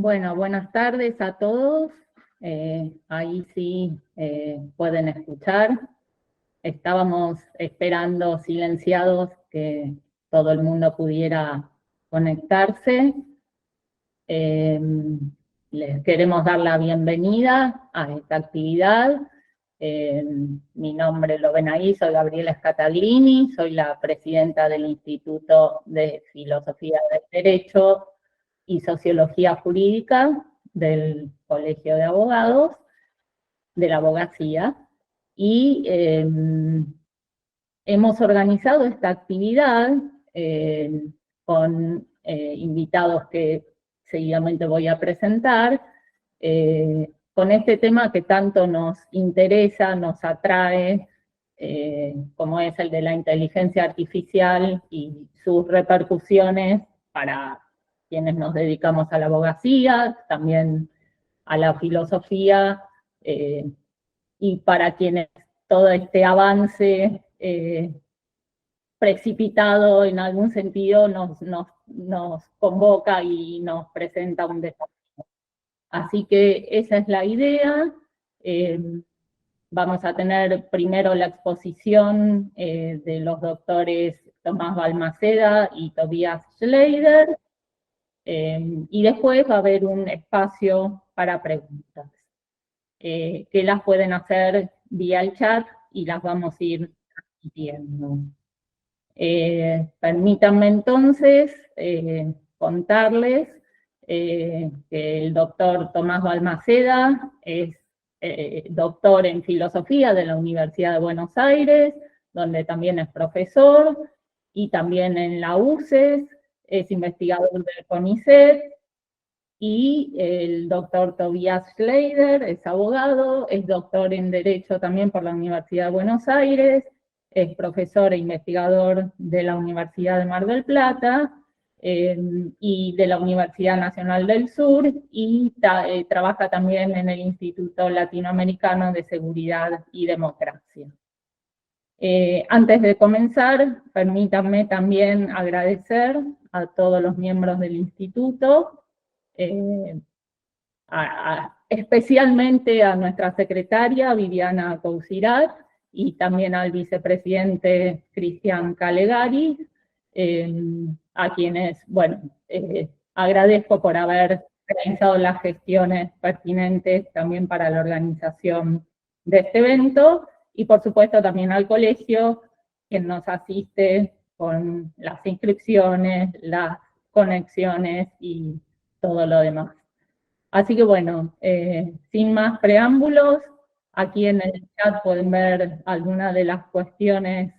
Bueno, buenas tardes a todos. Ahí sí pueden escuchar. Estábamos esperando silenciados que todo el mundo pudiera conectarse. Eh, Les queremos dar la bienvenida a esta actividad. Eh, Mi nombre lo ven ahí, soy Gabriela Scataglini, soy la presidenta del Instituto de Filosofía del Derecho y Sociología Jurídica del Colegio de Abogados, de la abogacía, y hemos organizado esta actividad con invitados que seguidamente voy a presentar, con este tema que tanto nos interesa, nos atrae, como es el de la inteligencia artificial y sus repercusiones para quienes nos dedicamos a la abogacía, también a la filosofía, y para quienes todo este avance precipitado en algún sentido nos convoca y nos presenta un desafío. Así que esa es la idea. Eh, Vamos a tener primero la exposición de los doctores Tomás Balmaceda y Tobias Schleider, y después va a haber un espacio para preguntas, que las pueden hacer vía el chat y las vamos a ir transmitiendo. Permítanme entonces contarles que el doctor Tomás Balmaceda es doctor en filosofía de la Universidad de Buenos Aires, donde también es profesor, y también en la UCES, es investigador del CONICET, y el doctor Tobias Schleider es abogado, es doctor en Derecho también por la Universidad de Buenos Aires, es profesor e investigador de la Universidad de Mar del Plata y de la Universidad Nacional del Sur, y trabaja también en el Instituto Latinoamericano de Seguridad y Democracia. Antes de comenzar, permítanme también agradecer a todos los miembros del instituto, especialmente a nuestra secretaria Viviana Cousirat y también al vicepresidente Cristian Calegari, a quienes, bueno, agradezco por haber realizado las gestiones pertinentes también para la organización de este evento, y por supuesto también al colegio, quien nos asiste con las inscripciones, las conexiones y todo lo demás. Así que bueno, sin más preámbulos, aquí en el chat pueden ver algunas de las cuestiones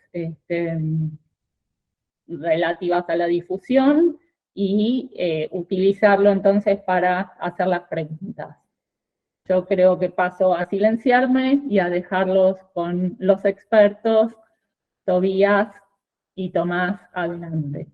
relativas a la difusión y utilizarlo entonces para hacer las preguntas. Yo creo que paso a silenciarme y a dejarlos con los expertos, Tobías y Tomás, adelante.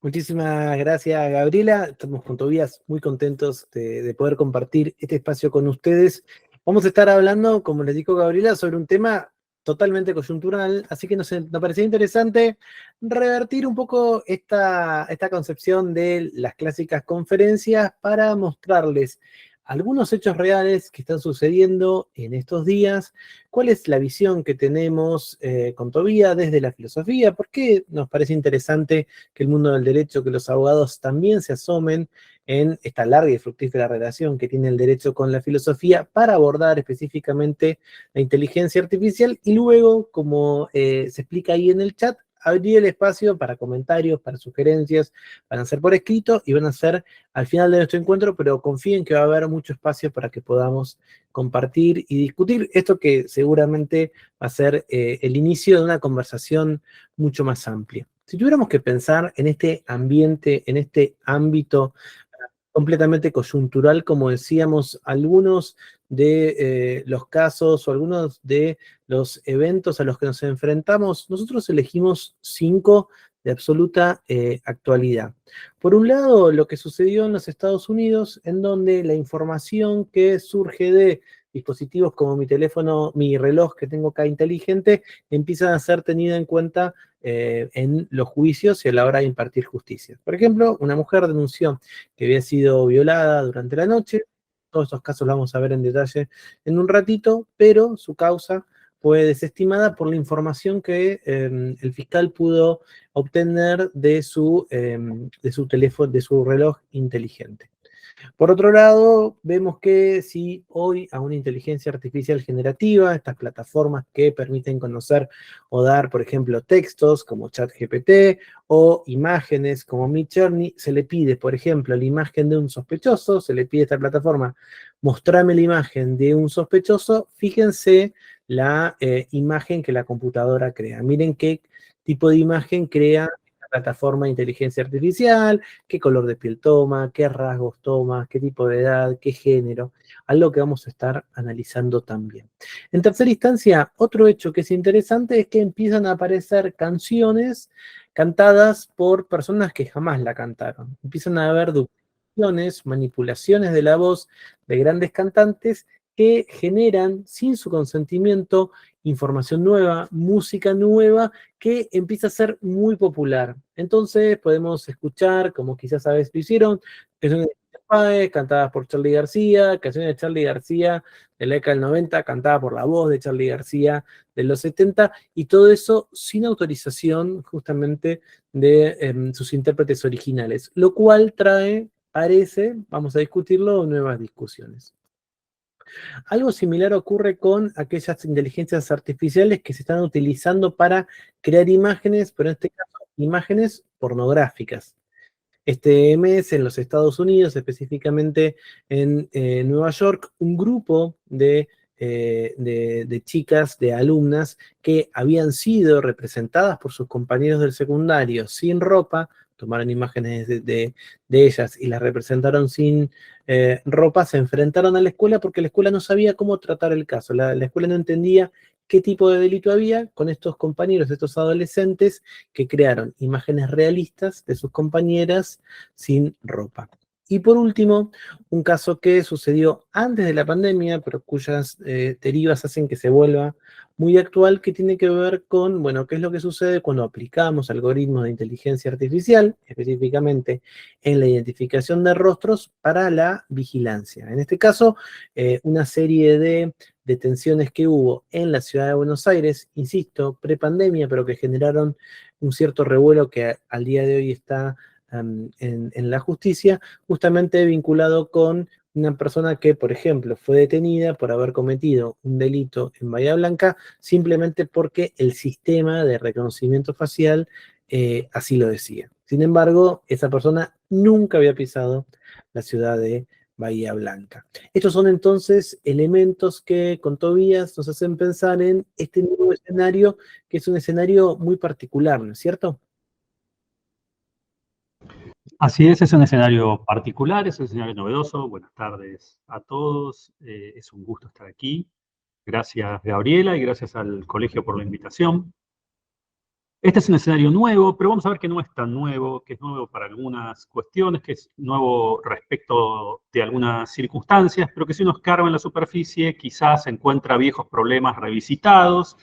Muchísimas gracias, Gabriela. Estamos con Tobías muy contentos de poder compartir este espacio con ustedes. Vamos a estar hablando, como les dijo Gabriela, sobre un tema totalmente coyuntural, así que nos parecía interesante revertir un poco esta concepción de las clásicas conferencias para mostrarles algunos hechos reales que están sucediendo en estos días, cuál es la visión que tenemos con Tobías desde la filosofía, por qué nos parece interesante que el mundo del derecho, que los abogados también se asomen en esta larga y fructífera relación que tiene el derecho con la filosofía para abordar específicamente la inteligencia artificial, y luego, como se explica ahí en el chat, abrir el espacio para comentarios, para sugerencias, van a ser por escrito y van a ser al final de nuestro encuentro, pero confíen que va a haber mucho espacio para que podamos compartir y discutir esto que seguramente va a ser el inicio de una conversación mucho más amplia. Si tuviéramos que pensar en este ambiente, en este ámbito completamente coyuntural, como decíamos, algunos de los casos o algunos de los eventos a los que nos enfrentamos, nosotros elegimos 5 de absoluta actualidad. Por un lado, lo que sucedió en los Estados Unidos, en donde la información que surge de dispositivos como mi teléfono, mi reloj que tengo acá inteligente, empiezan a ser tenidos en cuenta en los juicios y a la hora de impartir justicia. Por ejemplo, una mujer denunció que había sido violada durante la noche. Todos estos casos los vamos a ver en detalle en un ratito, pero su causa fue desestimada por la información que el fiscal pudo obtener de su teléfono, de su reloj inteligente. Por otro lado, vemos que si hoy a una inteligencia artificial generativa, estas plataformas que permiten conocer o dar, por ejemplo, textos como ChatGPT o imágenes como Midjourney, se le pide, por ejemplo, la imagen de un sospechoso, se le pide a esta plataforma, mostrame la imagen de un sospechoso, fíjense la imagen que la computadora crea. Miren qué tipo de imagen crea la plataforma de inteligencia artificial, qué color de piel toma, qué rasgos toma, qué tipo de edad, qué género, algo que vamos a estar analizando también. En tercera instancia, otro hecho que es interesante es que empiezan a aparecer canciones cantadas por personas que jamás la cantaron. Empiezan a haber duplicaciones, manipulaciones de la voz de grandes cantantes que generan, sin su consentimiento, información nueva, música nueva, que empieza a ser muy popular. Entonces podemos escuchar, como quizás a veces lo hicieron, canciones de Páez, cantadas por Charly García, canciones de Charly García de la década del 90, cantada por la voz de Charly García de los 70, y todo eso sin autorización justamente de sus intérpretes originales, lo cual trae, parece, vamos a discutirlo, nuevas discusiones. Algo similar ocurre con aquellas inteligencias artificiales que se están utilizando para crear imágenes, pero en este caso imágenes pornográficas. Este mes en los Estados Unidos, específicamente en Nueva York, un grupo de chicas, de alumnas, que habían sido representadas por sus compañeros del secundario sin ropa, tomaron imágenes de ellas y las representaron sin ropa, se enfrentaron a la escuela porque la escuela no sabía cómo tratar el caso. La escuela no entendía qué tipo de delito había con estos compañeros, estos adolescentes que crearon imágenes realistas de sus compañeras sin ropa. Y por último, un caso que sucedió antes de la pandemia, pero cuyas derivas hacen que se vuelva muy actual, que tiene que ver con, bueno, qué es lo que sucede cuando aplicamos algoritmos de inteligencia artificial, específicamente en la identificación de rostros para la vigilancia. En este caso, una serie de detenciones que hubo en la ciudad de Buenos Aires, insisto, prepandemia, pero que generaron un cierto revuelo que al día de hoy está en la justicia, justamente vinculado con una persona que, por ejemplo, fue detenida por haber cometido un delito en Bahía Blanca, simplemente porque el sistema de reconocimiento facial así lo decía. Sin embargo, esa persona nunca había pisado la ciudad de Bahía Blanca. Estos son entonces elementos que con Tobías nos hacen pensar en este nuevo escenario, que es un escenario muy particular, ¿no es cierto? Así es un escenario particular, es un escenario novedoso. Buenas tardes a todos, es un gusto estar aquí. Gracias, Gabriela, y gracias al colegio por la invitación. Este es un escenario nuevo, pero vamos a ver que no es tan nuevo, que es nuevo para algunas cuestiones, que es nuevo respecto de algunas circunstancias, pero que si uno escarba en la superficie quizás encuentra viejos problemas revisitados,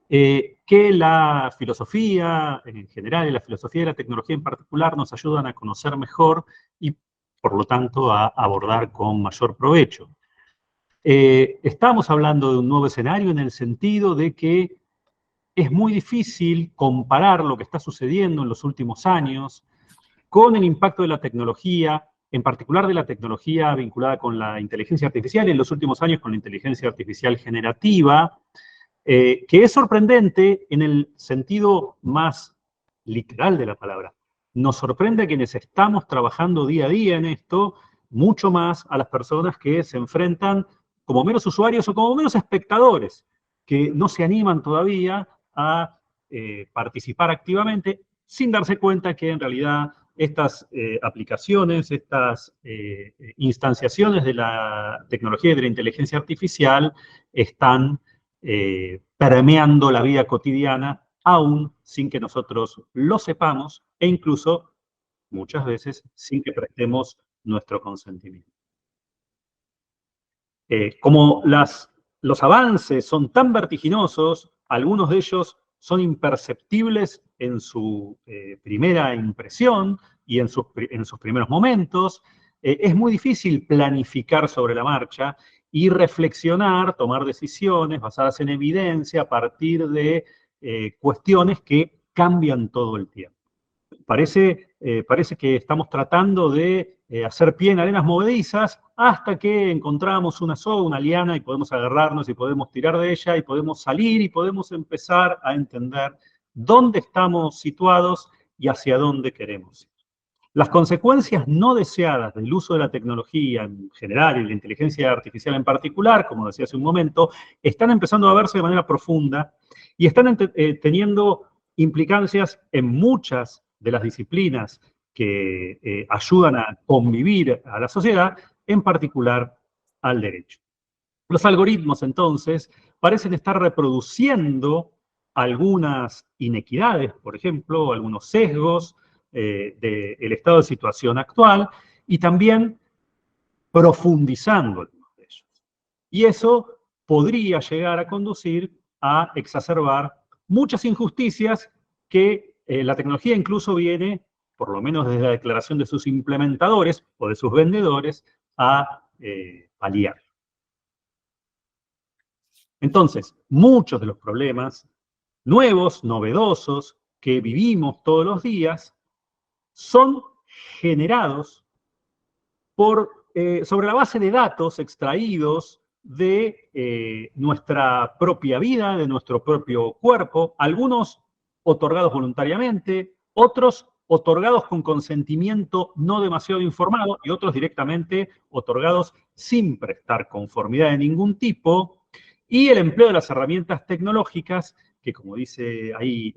que la filosofía en general y la filosofía de la tecnología en particular nos ayudan a conocer mejor y, por lo tanto, a abordar con mayor provecho. Estamos hablando de un nuevo escenario en el sentido de que es muy difícil comparar lo que está sucediendo en los últimos años con el impacto de la tecnología, en particular de la tecnología vinculada con la inteligencia artificial y en los últimos años con la inteligencia artificial generativa, que es sorprendente en el sentido más literal de la palabra. Nos sorprende a quienes estamos trabajando día a día en esto, mucho más a las personas que se enfrentan como meros usuarios o como meros espectadores, que no se animan todavía a participar activamente sin darse cuenta que en realidad estas aplicaciones, estas instanciaciones de la tecnología y de la inteligencia artificial están permeando la vida cotidiana, aún sin que nosotros lo sepamos e incluso muchas veces sin que prestemos nuestro consentimiento. Como los avances son tan vertiginosos, algunos de ellos son imperceptibles en su primera impresión y en sus primeros momentos. Es muy difícil planificar sobre la marcha y reflexionar, tomar decisiones basadas en evidencia a partir de cuestiones que cambian todo el tiempo. Parece que estamos tratando de hacer pie en arenas movedizas hasta que encontramos una soga, una liana, y podemos agarrarnos y podemos tirar de ella y podemos salir y podemos empezar a entender dónde estamos situados y hacia dónde queremos ir. Las consecuencias no deseadas del uso de la tecnología en general y la inteligencia artificial en particular, como decía hace un momento, están empezando a verse de manera profunda y están teniendo implicancias en muchas de las disciplinas que ayudan a convivir a la sociedad, en particular al derecho. Los algoritmos, entonces, parecen estar reproduciendo algunas inequidades, por ejemplo, algunos sesgos del estado de situación actual, y también profundizando algunos de ellos. Y eso podría llegar a conducir a exacerbar muchas injusticias que la tecnología incluso viene, por lo menos desde la declaración de sus implementadores o de sus vendedores, a paliar. Entonces, muchos de los problemas nuevos, novedosos, que vivimos todos los días, son generados sobre la base de datos extraídos de nuestra propia vida, de nuestro propio cuerpo, algunos otorgados voluntariamente, otros otorgados con consentimiento no demasiado informado y otros directamente otorgados sin prestar conformidad de ningún tipo, y el empleo de las herramientas tecnológicas que, como dice ahí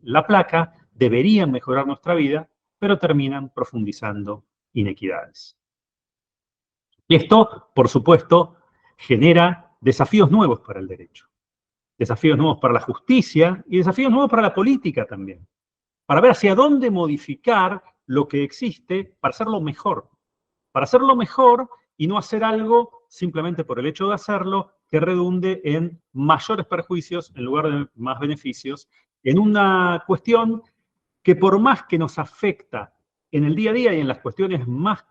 la placa, deberían mejorar nuestra vida, pero terminan profundizando inequidades. Y esto, por supuesto, genera desafíos nuevos para el derecho, desafíos nuevos para la justicia y desafíos nuevos para la política también, para ver hacia dónde modificar lo que existe para hacerlo mejor y no hacer algo simplemente por el hecho de hacerlo que redunde en mayores perjuicios en lugar de más beneficios, en una cuestión que por más que nos afecta en el día a día y en las cuestiones más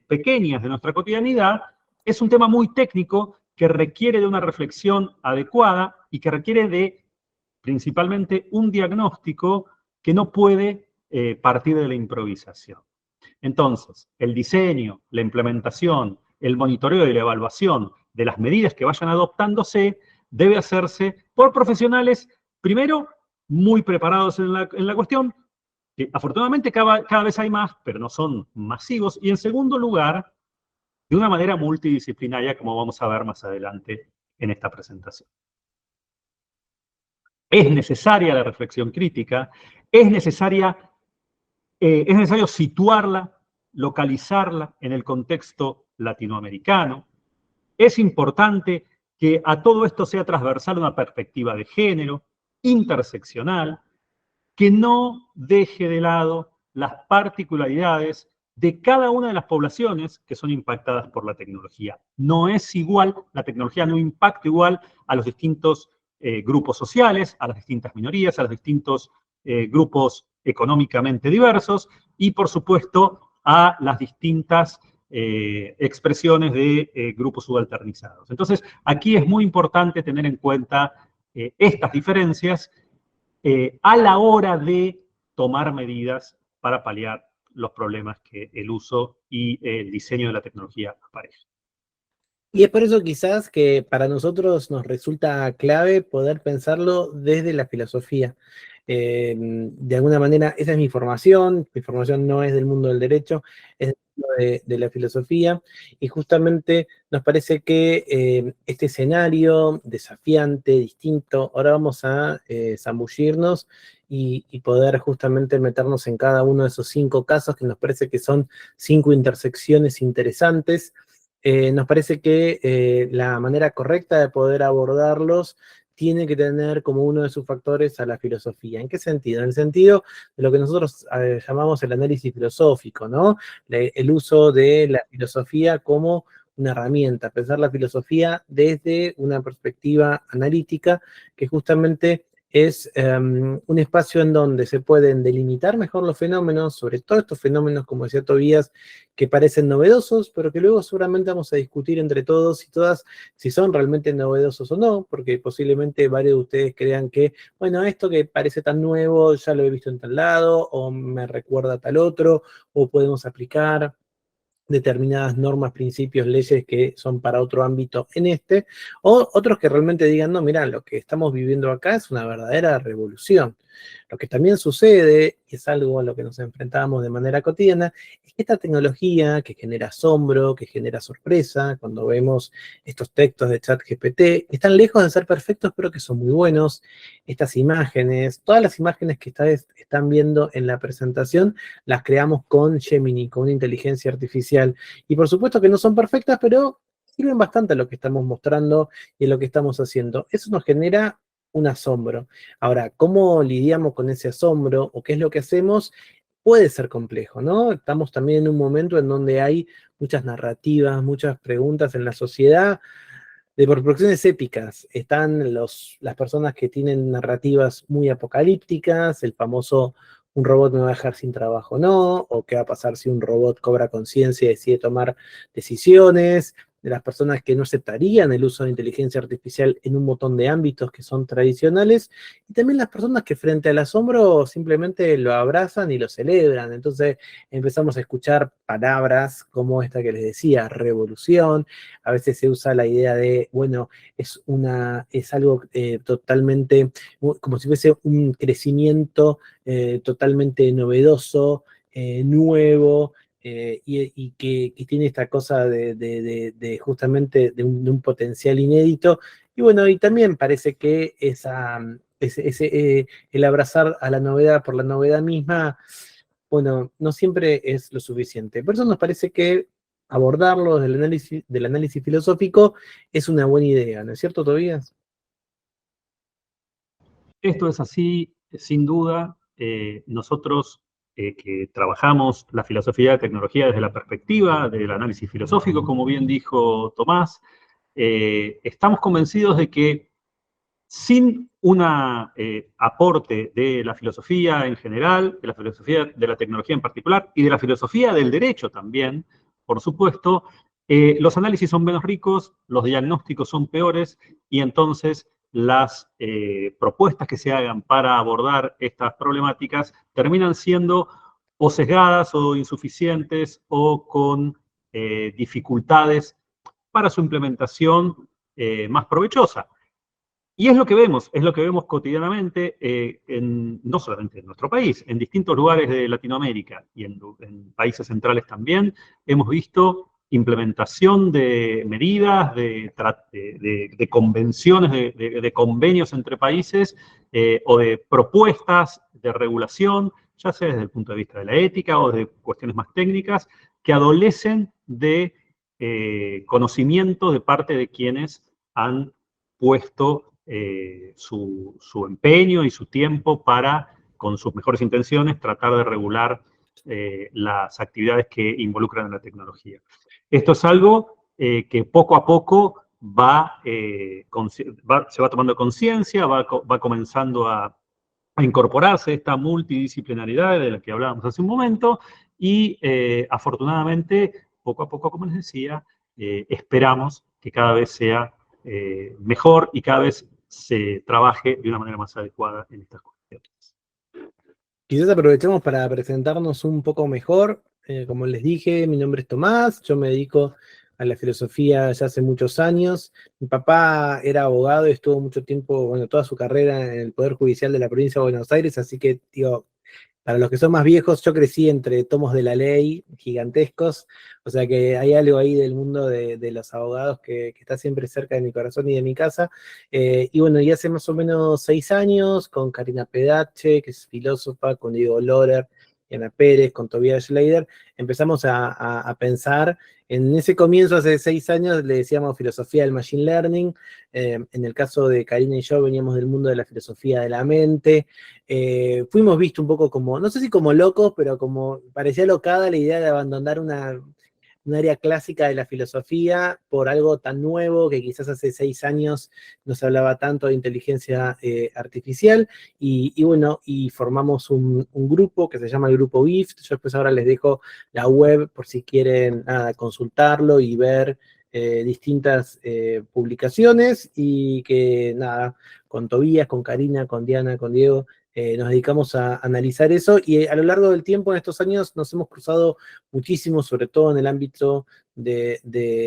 pequeñas de nuestra cotidianidad, es un tema muy técnico que requiere de una reflexión adecuada y que requiere de, principalmente, un diagnóstico que no puede partir de la improvisación. Entonces, el diseño, la implementación, el monitoreo y la evaluación de las medidas que vayan adoptándose debe hacerse por profesionales, primero, muy preparados en la cuestión, que afortunadamente cada vez hay más, pero no son masivos, y en segundo lugar, de una manera multidisciplinaria, como vamos a ver más adelante en esta presentación. Es necesaria la reflexión crítica, es necesario situarla, localizarla en el contexto latinoamericano. Es importante que a todo esto sea transversal una perspectiva de género, interseccional, que no deje de lado las particularidades de cada una de las poblaciones que son impactadas por la tecnología. No es igual, la tecnología no impacta igual a los distintos grupos sociales, a las distintas minorías, a los distintos grupos económicamente diversos y, por supuesto, a las distintas expresiones de grupos subalternizados. Entonces, aquí es muy importante tener en cuenta estas diferencias a la hora de tomar medidas para paliar los problemas que el uso y el diseño de la tecnología aparejan. Y es por eso quizás que para nosotros nos resulta clave poder pensarlo desde la filosofía. De alguna manera, esa es mi formación no es del mundo del derecho, es del mundo de la filosofía, y justamente nos parece que este escenario desafiante, distinto, ahora vamos a zambullirnos y poder justamente meternos en cada uno de esos 5 casos que nos parece que son 5 intersecciones interesantes. Nos parece que la manera correcta de poder abordarlos tiene que tener como uno de sus factores a la filosofía. ¿En qué sentido? En el sentido de lo que nosotros llamamos el análisis filosófico, ¿no? El uso de la filosofía como una herramienta, pensar la filosofía desde una perspectiva analítica, que justamente es un espacio en donde se pueden delimitar mejor los fenómenos, sobre todo estos fenómenos, como decía Tobías, que parecen novedosos, pero que luego seguramente vamos a discutir entre todos y todas si son realmente novedosos o no, porque posiblemente varios de ustedes crean que, bueno, esto que parece tan nuevo ya lo he visto en tal lado, o me recuerda a tal otro, o podemos aplicar determinadas normas, principios, leyes que son para otro ámbito en este, o otros que realmente digan, no, mira, lo que estamos viviendo acá es una verdadera revolución. Lo que también sucede, y es algo a lo que nos enfrentamos de manera cotidiana, es que esta tecnología que genera asombro, que genera sorpresa, cuando vemos estos textos de ChatGPT, están lejos de ser perfectos, pero que son muy buenos. Estas imágenes, todas las imágenes que están viendo en la presentación, las creamos con Gemini, con una inteligencia artificial. Y por supuesto que no son perfectas, pero sirven bastante a lo que estamos mostrando y a lo que estamos haciendo. Eso nos genera un asombro. Ahora, ¿cómo lidiamos con ese asombro o qué es lo que hacemos? Puede ser complejo, ¿no? Estamos también en un momento en donde hay muchas narrativas, muchas preguntas en la sociedad de proporciones épicas. Están las personas que tienen narrativas muy apocalípticas, el famoso un robot me va a dejar sin trabajo, no, o qué va a pasar si un robot cobra conciencia y decide tomar decisiones, de las personas que no aceptarían el uso de inteligencia artificial en un montón de ámbitos que son tradicionales, y también las personas que frente al asombro simplemente lo abrazan y lo celebran. Entonces empezamos a escuchar palabras como esta que les decía, revolución. A veces se usa la idea de, bueno, es algo totalmente, como si fuese un crecimiento totalmente novedoso, nuevo, y que tiene esta cosa de justamente de un potencial inédito. Y bueno, y también parece que el abrazar a la novedad por la novedad misma, bueno, no siempre es lo suficiente. Por eso nos parece que abordarlo del análisis filosófico es una buena idea, ¿no es cierto, Tobías? Esto es así, sin duda. Nosotros que trabajamos la filosofía de tecnología desde la perspectiva del análisis filosófico, como bien dijo Tomás, estamos convencidos de que sin un aporte de la filosofía en general, de la filosofía de la tecnología en particular y de la filosofía del derecho también, por supuesto, los análisis son menos ricos, los diagnósticos son peores y entonces las propuestas que se hagan para abordar estas problemáticas terminan siendo o sesgadas o insuficientes o con dificultades para su implementación más provechosa. Y es lo que vemos cotidianamente, no solamente en nuestro país, en distintos lugares de Latinoamérica y en países centrales también, hemos visto implementación de medidas, de convenciones, de convenios entre países o de propuestas de regulación, ya sea desde el punto de vista de la ética o de cuestiones más técnicas, que adolecen de conocimiento de parte de quienes han puesto su empeño y su tiempo para, con sus mejores intenciones, tratar de regular las actividades que involucran a la tecnología. Esto es algo que poco a poco se va tomando conciencia, va comenzando a incorporarse esta multidisciplinaridad de la que hablábamos hace un momento y afortunadamente, poco a poco, como les decía, esperamos que cada vez sea mejor y cada vez se trabaje de una manera más adecuada en estas cuestiones. Quizás aprovechemos para presentarnos un poco mejor. Como les dije, mi nombre es Tomás, yo me dedico a la filosofía ya hace muchos años. Mi papá era abogado y estuvo mucho tiempo, bueno, toda su carrera en el Poder Judicial de la provincia de Buenos Aires, así que, digo, para los que son más viejos, yo crecí entre tomos de la ley gigantescos, o sea que hay algo ahí del mundo de los abogados que está siempre cerca de mi corazón y de mi casa. Y bueno, y hace más o menos 6 años, con Karina Pedache, que es filósofa, con Diego Lorer, Ana Pérez, con Tobias Schleider, empezamos a pensar en ese comienzo, hace 6 años, le decíamos filosofía del machine learning. En el caso de Karina y yo veníamos del mundo de la filosofía de la mente. Fuimos vistos un poco como, no sé si como locos, pero como parecía locada la idea de abandonar un área clásica de la filosofía por algo tan nuevo que quizás hace 6 años no se hablaba tanto de inteligencia artificial, y bueno, y formamos un grupo que se llama el Grupo GIFT. Yo después ahora les dejo la web por si quieren consultarlo y ver distintas publicaciones, y que nada, con Tobías, con Karina, con Diana, con Diego, nos dedicamos a analizar eso, y a lo largo del tiempo, en estos años, nos hemos cruzado muchísimo, sobre todo en el ámbito de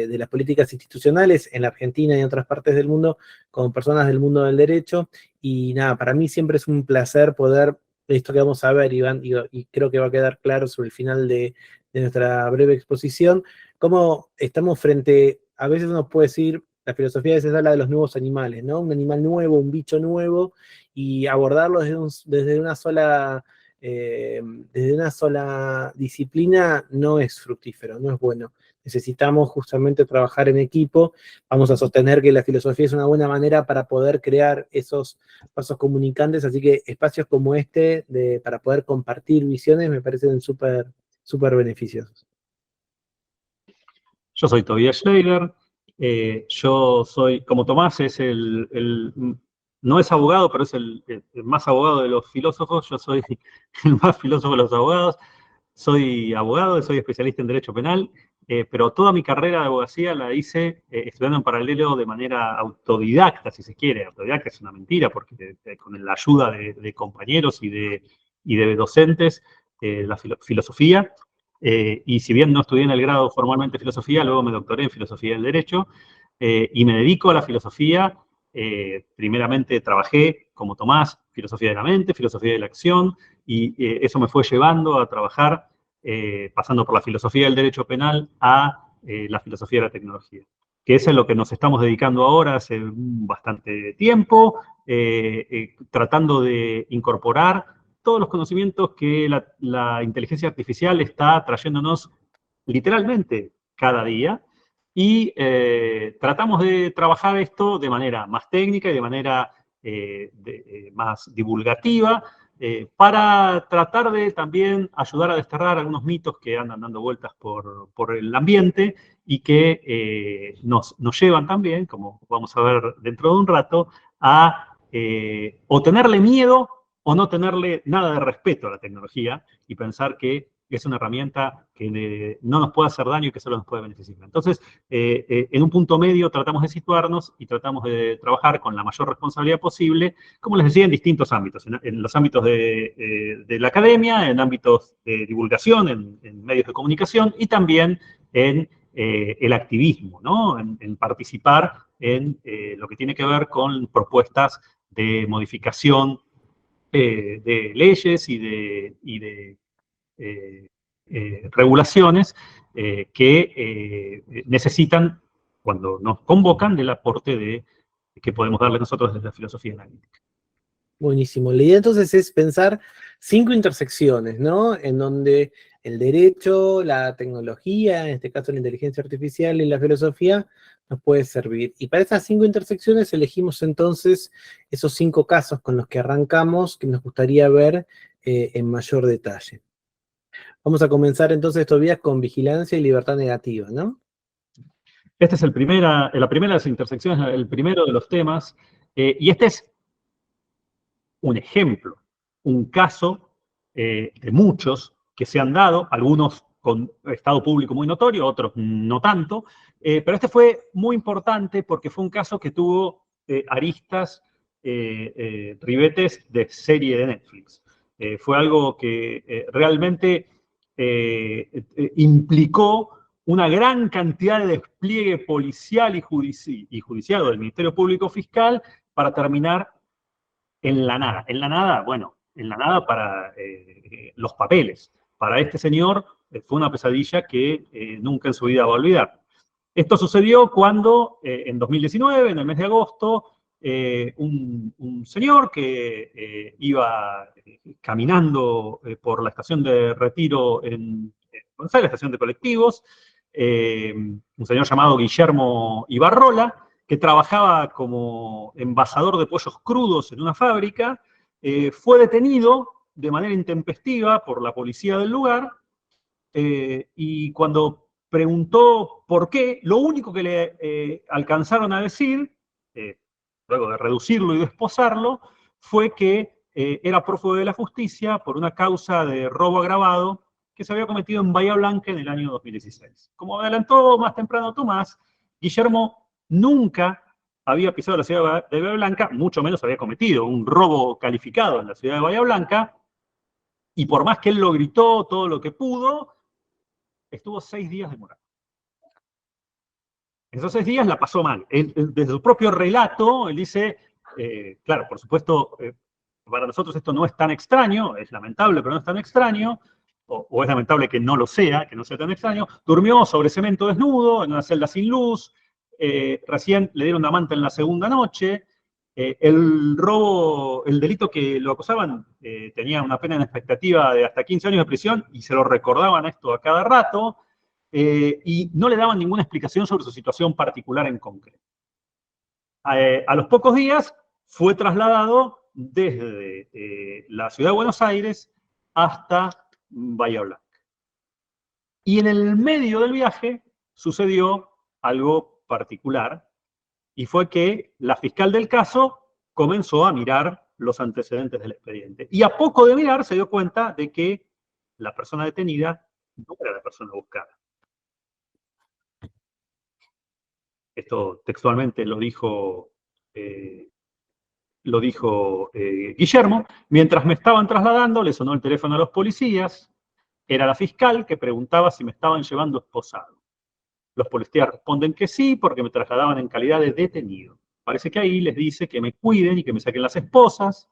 las políticas institucionales en la Argentina y en otras partes del mundo, con personas del mundo del derecho, y nada, para mí siempre es un placer poder, esto que vamos a ver, Iván, y creo que va a quedar claro sobre el final de nuestra breve exposición, cómo estamos frente, a veces uno puede decir, la filosofía a veces habla de los nuevos animales, ¿no? Un animal nuevo, un bicho nuevo, y abordarlo desde una sola disciplina no es fructífero, no es bueno. Necesitamos justamente trabajar en equipo. Vamos a sostener que la filosofía es una buena manera para poder crear esos pasos comunicantes, así que espacios como este para poder compartir visiones me parecen súper beneficiosos. Yo soy Tobias Schleicher. Yo soy, como Tomás, no es abogado, pero es el más abogado de los filósofos. Yo soy el más filósofo de los abogados. Soy abogado, soy especialista en Derecho Penal, pero toda mi carrera de abogacía la hice estudiando en paralelo de manera autodidacta, si se quiere. Autodidacta es una mentira, porque con la ayuda de compañeros y de docentes, la filosofía. Y si bien no estudié en el grado formalmente filosofía, luego me doctoré en filosofía del derecho, y me dedico a la filosofía. Primeramente trabajé, como Tomás, filosofía de la mente, filosofía de la acción, y eso me fue llevando a trabajar, pasando por la filosofía del derecho penal a la filosofía de la tecnología, que es a lo que nos estamos dedicando ahora hace bastante tiempo, tratando de incorporar todos los conocimientos que la inteligencia artificial está trayéndonos literalmente cada día, y tratamos de trabajar esto de manera más técnica y de manera más divulgativa, para tratar de también ayudar a desterrar algunos mitos que andan dando vueltas por el ambiente y que nos llevan también, como vamos a ver dentro de un rato, a o tenerle miedo o no tenerle nada de respeto a la tecnología y pensar que es una herramienta que no nos puede hacer daño y que solo nos puede beneficiar. Entonces, en un punto medio tratamos de situarnos y tratamos de trabajar con la mayor responsabilidad posible, como les decía, en distintos ámbitos, en los ámbitos de la academia, en ámbitos de divulgación, en medios de comunicación, y también en el activismo, ¿no? En participar en lo que tiene que ver con propuestas de modificación de leyes y de regulaciones que necesitan, cuando nos convocan, del aporte que podemos darle nosotros desde la filosofía analítica. Buenísimo. La idea entonces es pensar 5 intersecciones, ¿no? En donde el derecho, la tecnología, en este caso la inteligencia artificial, y la filosofía nos puede servir. Y para esas 5 intersecciones elegimos entonces esos 5 casos con los que arrancamos, que nos gustaría ver en mayor detalle. Vamos a comenzar entonces, Tobías, con vigilancia y libertad negativa, ¿no? Esta es la primera de las intersecciones, el primero de los temas, y este es un ejemplo, un caso de muchos que se han dado, algunos con estado público muy notorio, otros no tanto, pero este fue muy importante porque fue un caso que tuvo aristas, ribetes de serie de Netflix. Fue algo que realmente implicó una gran cantidad de despliegue policial y judicial del Ministerio Público Fiscal para terminar en la nada. En la nada, bueno, en la nada para los papeles. Para este señor fue una pesadilla que nunca en su vida va a olvidar. Esto sucedió cuando, en 2019, en el mes de agosto, un señor que iba caminando por la estación de Retiro en Buenos Aires, la estación de colectivos, un señor llamado Guillermo Ibarrola, que trabajaba como envasador de pollos crudos en una fábrica, fue detenido de manera intempestiva por la policía del lugar, y cuando preguntó por qué. Lo único que le alcanzaron a decir, luego de reducirlo y desposarlo, fue que era prófugo de la justicia por una causa de robo agravado que se había cometido en Bahía Blanca en el año 2016. Como adelantó más temprano Tomás, Guillermo nunca había pisado la ciudad de Bahía Blanca, mucho menos había cometido un robo calificado en la ciudad de Bahía Blanca, y por más que él lo gritó todo lo que pudo, estuvo 6 días demorado. En esos 6 días la pasó mal. Desde su propio relato, él dice, claro, por supuesto, para nosotros esto no es tan extraño, es lamentable, pero no es tan extraño, o es lamentable que no lo sea, que no sea tan extraño. Durmió sobre cemento desnudo, en una celda sin luz, recién le dieron una manta en la segunda noche. El delito que lo acusaban tenía una pena en expectativa de hasta 15 años de prisión y se lo recordaban esto a cada rato y no le daban ninguna explicación sobre su situación particular en concreto. A los pocos días fue trasladado desde la ciudad de Buenos Aires hasta Bahía Blanca. Y en el medio del viaje sucedió algo particular, y fue que la fiscal del caso comenzó a mirar los antecedentes del expediente. Y a poco de mirar se dio cuenta de que la persona detenida no era la persona buscada. Esto textualmente lo dijo Guillermo. Mientras me estaban trasladando, le sonó el teléfono a los policías. Era la fiscal que preguntaba si me estaban llevando esposado. Los policías responden que sí, porque me trasladaban en calidad de detenido. Parece que ahí les dice que me cuiden y que me saquen las esposas.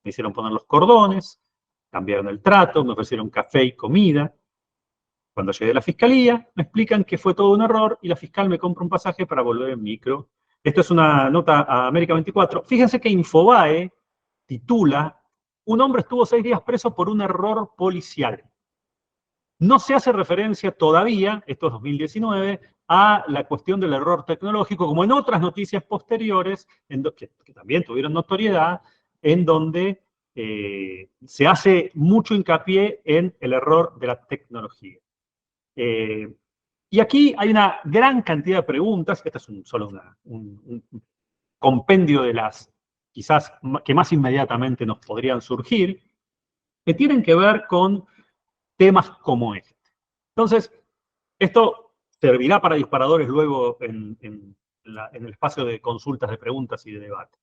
Me hicieron poner los cordones, cambiaron el trato, me ofrecieron café y comida. Cuando llegué a la fiscalía, me explican que fue todo un error y la fiscal me compra un pasaje para volver en micro. Esto es una nota a América 24. Fíjense que Infobae titula: un hombre estuvo 6 días preso por un error policial. No se hace referencia todavía, esto es 2019, a la cuestión del error tecnológico, como en otras noticias posteriores, que también tuvieron notoriedad, en donde se hace mucho hincapié en el error de la tecnología. Y aquí hay una gran cantidad de preguntas, este es solo un compendio de las quizás que más inmediatamente nos podrían surgir, que tienen que ver con temas como este. Entonces, esto servirá para disparadores luego en el espacio de consultas, de preguntas y de debate.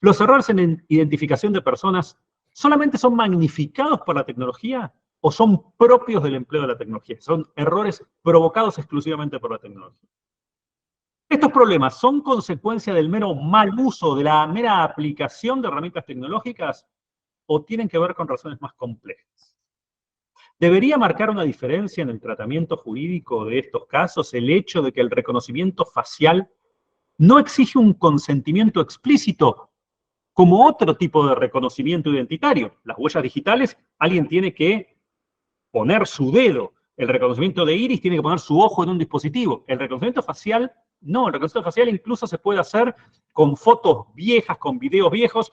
¿Los errores en identificación de personas solamente son magnificados por la tecnología o son propios del empleo de la tecnología? ¿Son errores provocados exclusivamente por la tecnología? ¿Estos problemas son consecuencia del mero mal uso, de la mera aplicación de herramientas tecnológicas o tienen que ver con razones más complejas? ¿Debería marcar una diferencia en el tratamiento jurídico de estos casos el hecho de que el reconocimiento facial no exige un consentimiento explícito como otro tipo de reconocimiento identitario? Las huellas digitales, alguien tiene que poner su dedo. El reconocimiento de iris tiene que poner su ojo en un dispositivo. El reconocimiento facial, no. El reconocimiento facial incluso se puede hacer con fotos viejas, con videos viejos,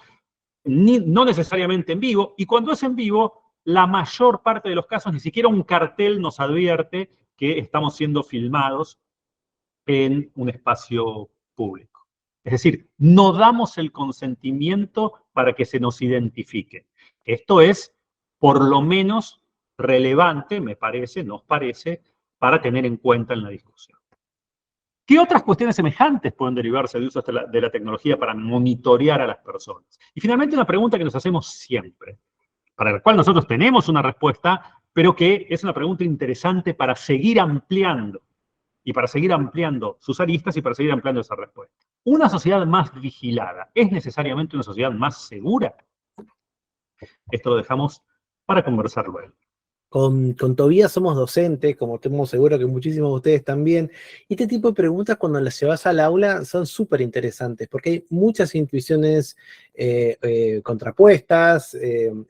no necesariamente en vivo. Y cuando es en vivo, la mayor parte de los casos, ni siquiera un cartel nos advierte que estamos siendo filmados en un espacio público. Es decir, no damos el consentimiento para que se nos identifique. Esto es, por lo menos, relevante, me parece, nos parece, para tener en cuenta en la discusión. ¿Qué otras cuestiones semejantes pueden derivarse de uso de la tecnología para monitorear a las personas? Y finalmente, una pregunta que nos hacemos siempre, para la cual nosotros tenemos una respuesta, pero que es una pregunta interesante para seguir ampliando, y para seguir ampliando sus aristas y para seguir ampliando esa respuesta. ¿Una sociedad más vigilada es necesariamente una sociedad más segura? Esto lo dejamos para conversar luego. Con Tobías somos docentes, como estamos seguros que muchísimos de ustedes también. Y este tipo de preguntas, cuando las llevas al aula, son súper interesantes, porque hay muchas intuiciones contrapuestas,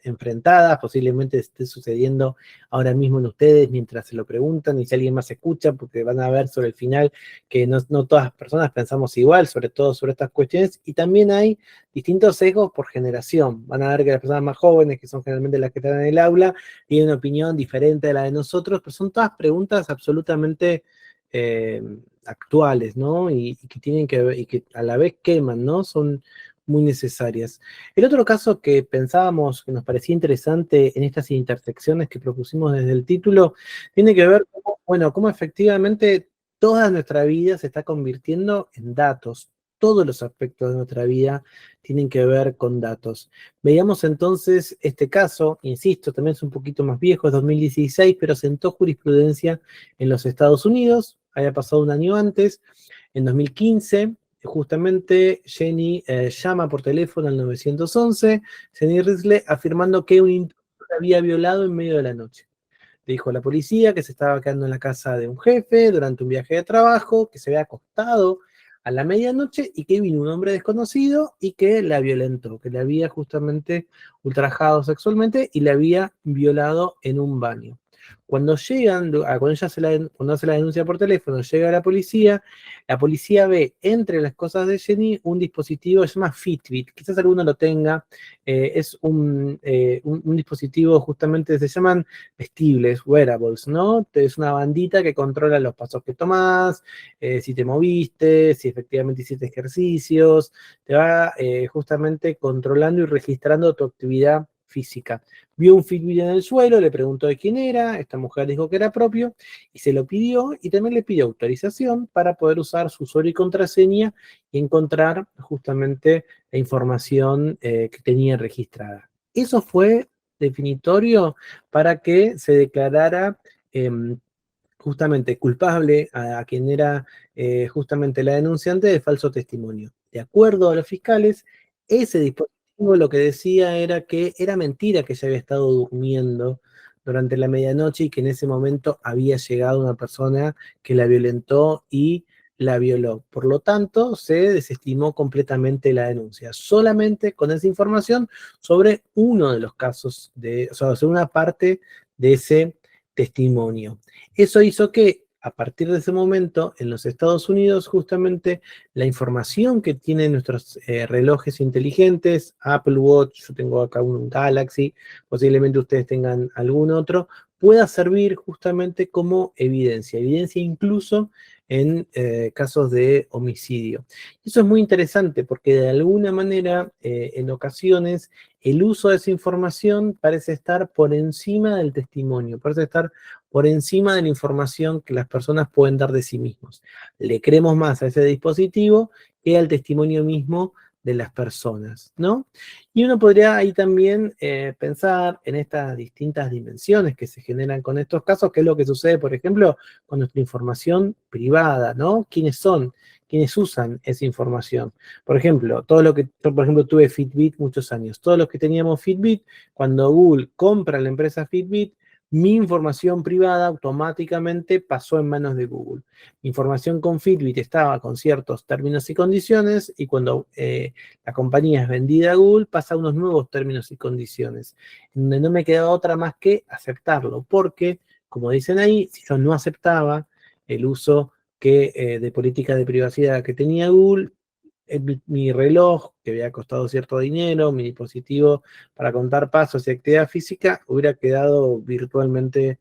enfrentadas, posiblemente esté sucediendo ahora mismo en ustedes mientras se lo preguntan, y si alguien más escucha, porque van a ver sobre el final que no todas las personas pensamos igual, sobre todo sobre estas cuestiones, y también hay distintos sesgos por generación. Van a ver que las personas más jóvenes, que son generalmente las que están en el aula, tienen una opinión diferente a la de nosotros, pero son todas preguntas absolutamente actuales, ¿no? Y que tienen que ver, y que a la vez queman, ¿no? Son muy necesarias. El otro caso que pensábamos, que nos parecía interesante en estas intersecciones que propusimos desde el título, tiene que ver cómo, bueno, cómo efectivamente toda nuestra vida se está convirtiendo en datos. Todos los aspectos de nuestra vida tienen que ver con datos. Veíamos entonces este caso, insisto, también es un poquito más viejo, es 2016, pero sentó jurisprudencia en los Estados Unidos, había pasado un año antes, en 2015, justamente Jenny llama por teléfono al 911, Jenny Risley, afirmando que un intruso la había violado en medio de la noche. Le dijo a la policía que se estaba quedando en la casa de un jefe durante un viaje de trabajo, que se había acostado a la medianoche y que vino un hombre desconocido y que la violentó, que la había justamente ultrajado sexualmente y la había violado en un baño. Cuando llegan, cuando cuando hace la denuncia por teléfono, llega la policía ve entre las cosas de Jenny un dispositivo que se llama Fitbit, quizás alguno lo tenga, es un dispositivo justamente, se llaman vestibles, wearables, ¿no? Es una bandita que controla los pasos que tomás, si te moviste, si efectivamente hiciste ejercicios, te va justamente controlando y registrando tu actividad física. Vio un Fitbit en el suelo, le preguntó de quién era, esta mujer dijo que era propio y se lo pidió y también le pidió autorización para poder usar su usuario y contraseña y encontrar justamente la información que tenía registrada. Eso fue definitorio para que se declarara justamente culpable a quien era justamente la denunciante de falso testimonio. De acuerdo a los fiscales, ese dispositivo lo que decía era que era mentira que ella había estado durmiendo durante la medianoche y que en ese momento había llegado una persona que la violentó y la violó. Por lo tanto, se desestimó completamente la denuncia, solamente con esa información sobre uno de los casos, o sea, sobre una parte de ese testimonio. Eso hizo que a partir de ese momento, en los Estados Unidos, justamente la información que tienen nuestros relojes inteligentes, Apple Watch, yo tengo acá un Galaxy, posiblemente ustedes tengan algún otro, pueda servir justamente como evidencia incluso en casos de homicidio. Eso es muy interesante porque de alguna manera, en ocasiones, el uso de esa información parece estar por encima del testimonio, parece estar por encima de la información que las personas pueden dar de sí mismos. Le creemos más a ese dispositivo que al testimonio mismo de las personas, ¿no? Y uno podría ahí también pensar en estas distintas dimensiones que se generan con estos casos, que es lo que sucede, por ejemplo, con nuestra información privada, ¿no? ¿Quiénes son? ¿Quiénes usan esa información? Por ejemplo, todo lo que, yo por ejemplo tuve Fitbit muchos años, todos los que teníamos Fitbit, cuando Google compra la empresa Fitbit, mi información privada automáticamente pasó en manos de Google. Mi información con Fitbit estaba con ciertos términos y condiciones y cuando la compañía es vendida a Google pasa a unos nuevos términos y condiciones, donde no me quedaba otra más que aceptarlo, porque, como dicen ahí, si yo no aceptaba el uso de política de privacidad que tenía Google, mi reloj, que había costado cierto dinero, mi dispositivo para contar pasos y actividad física, hubiera quedado virtualmente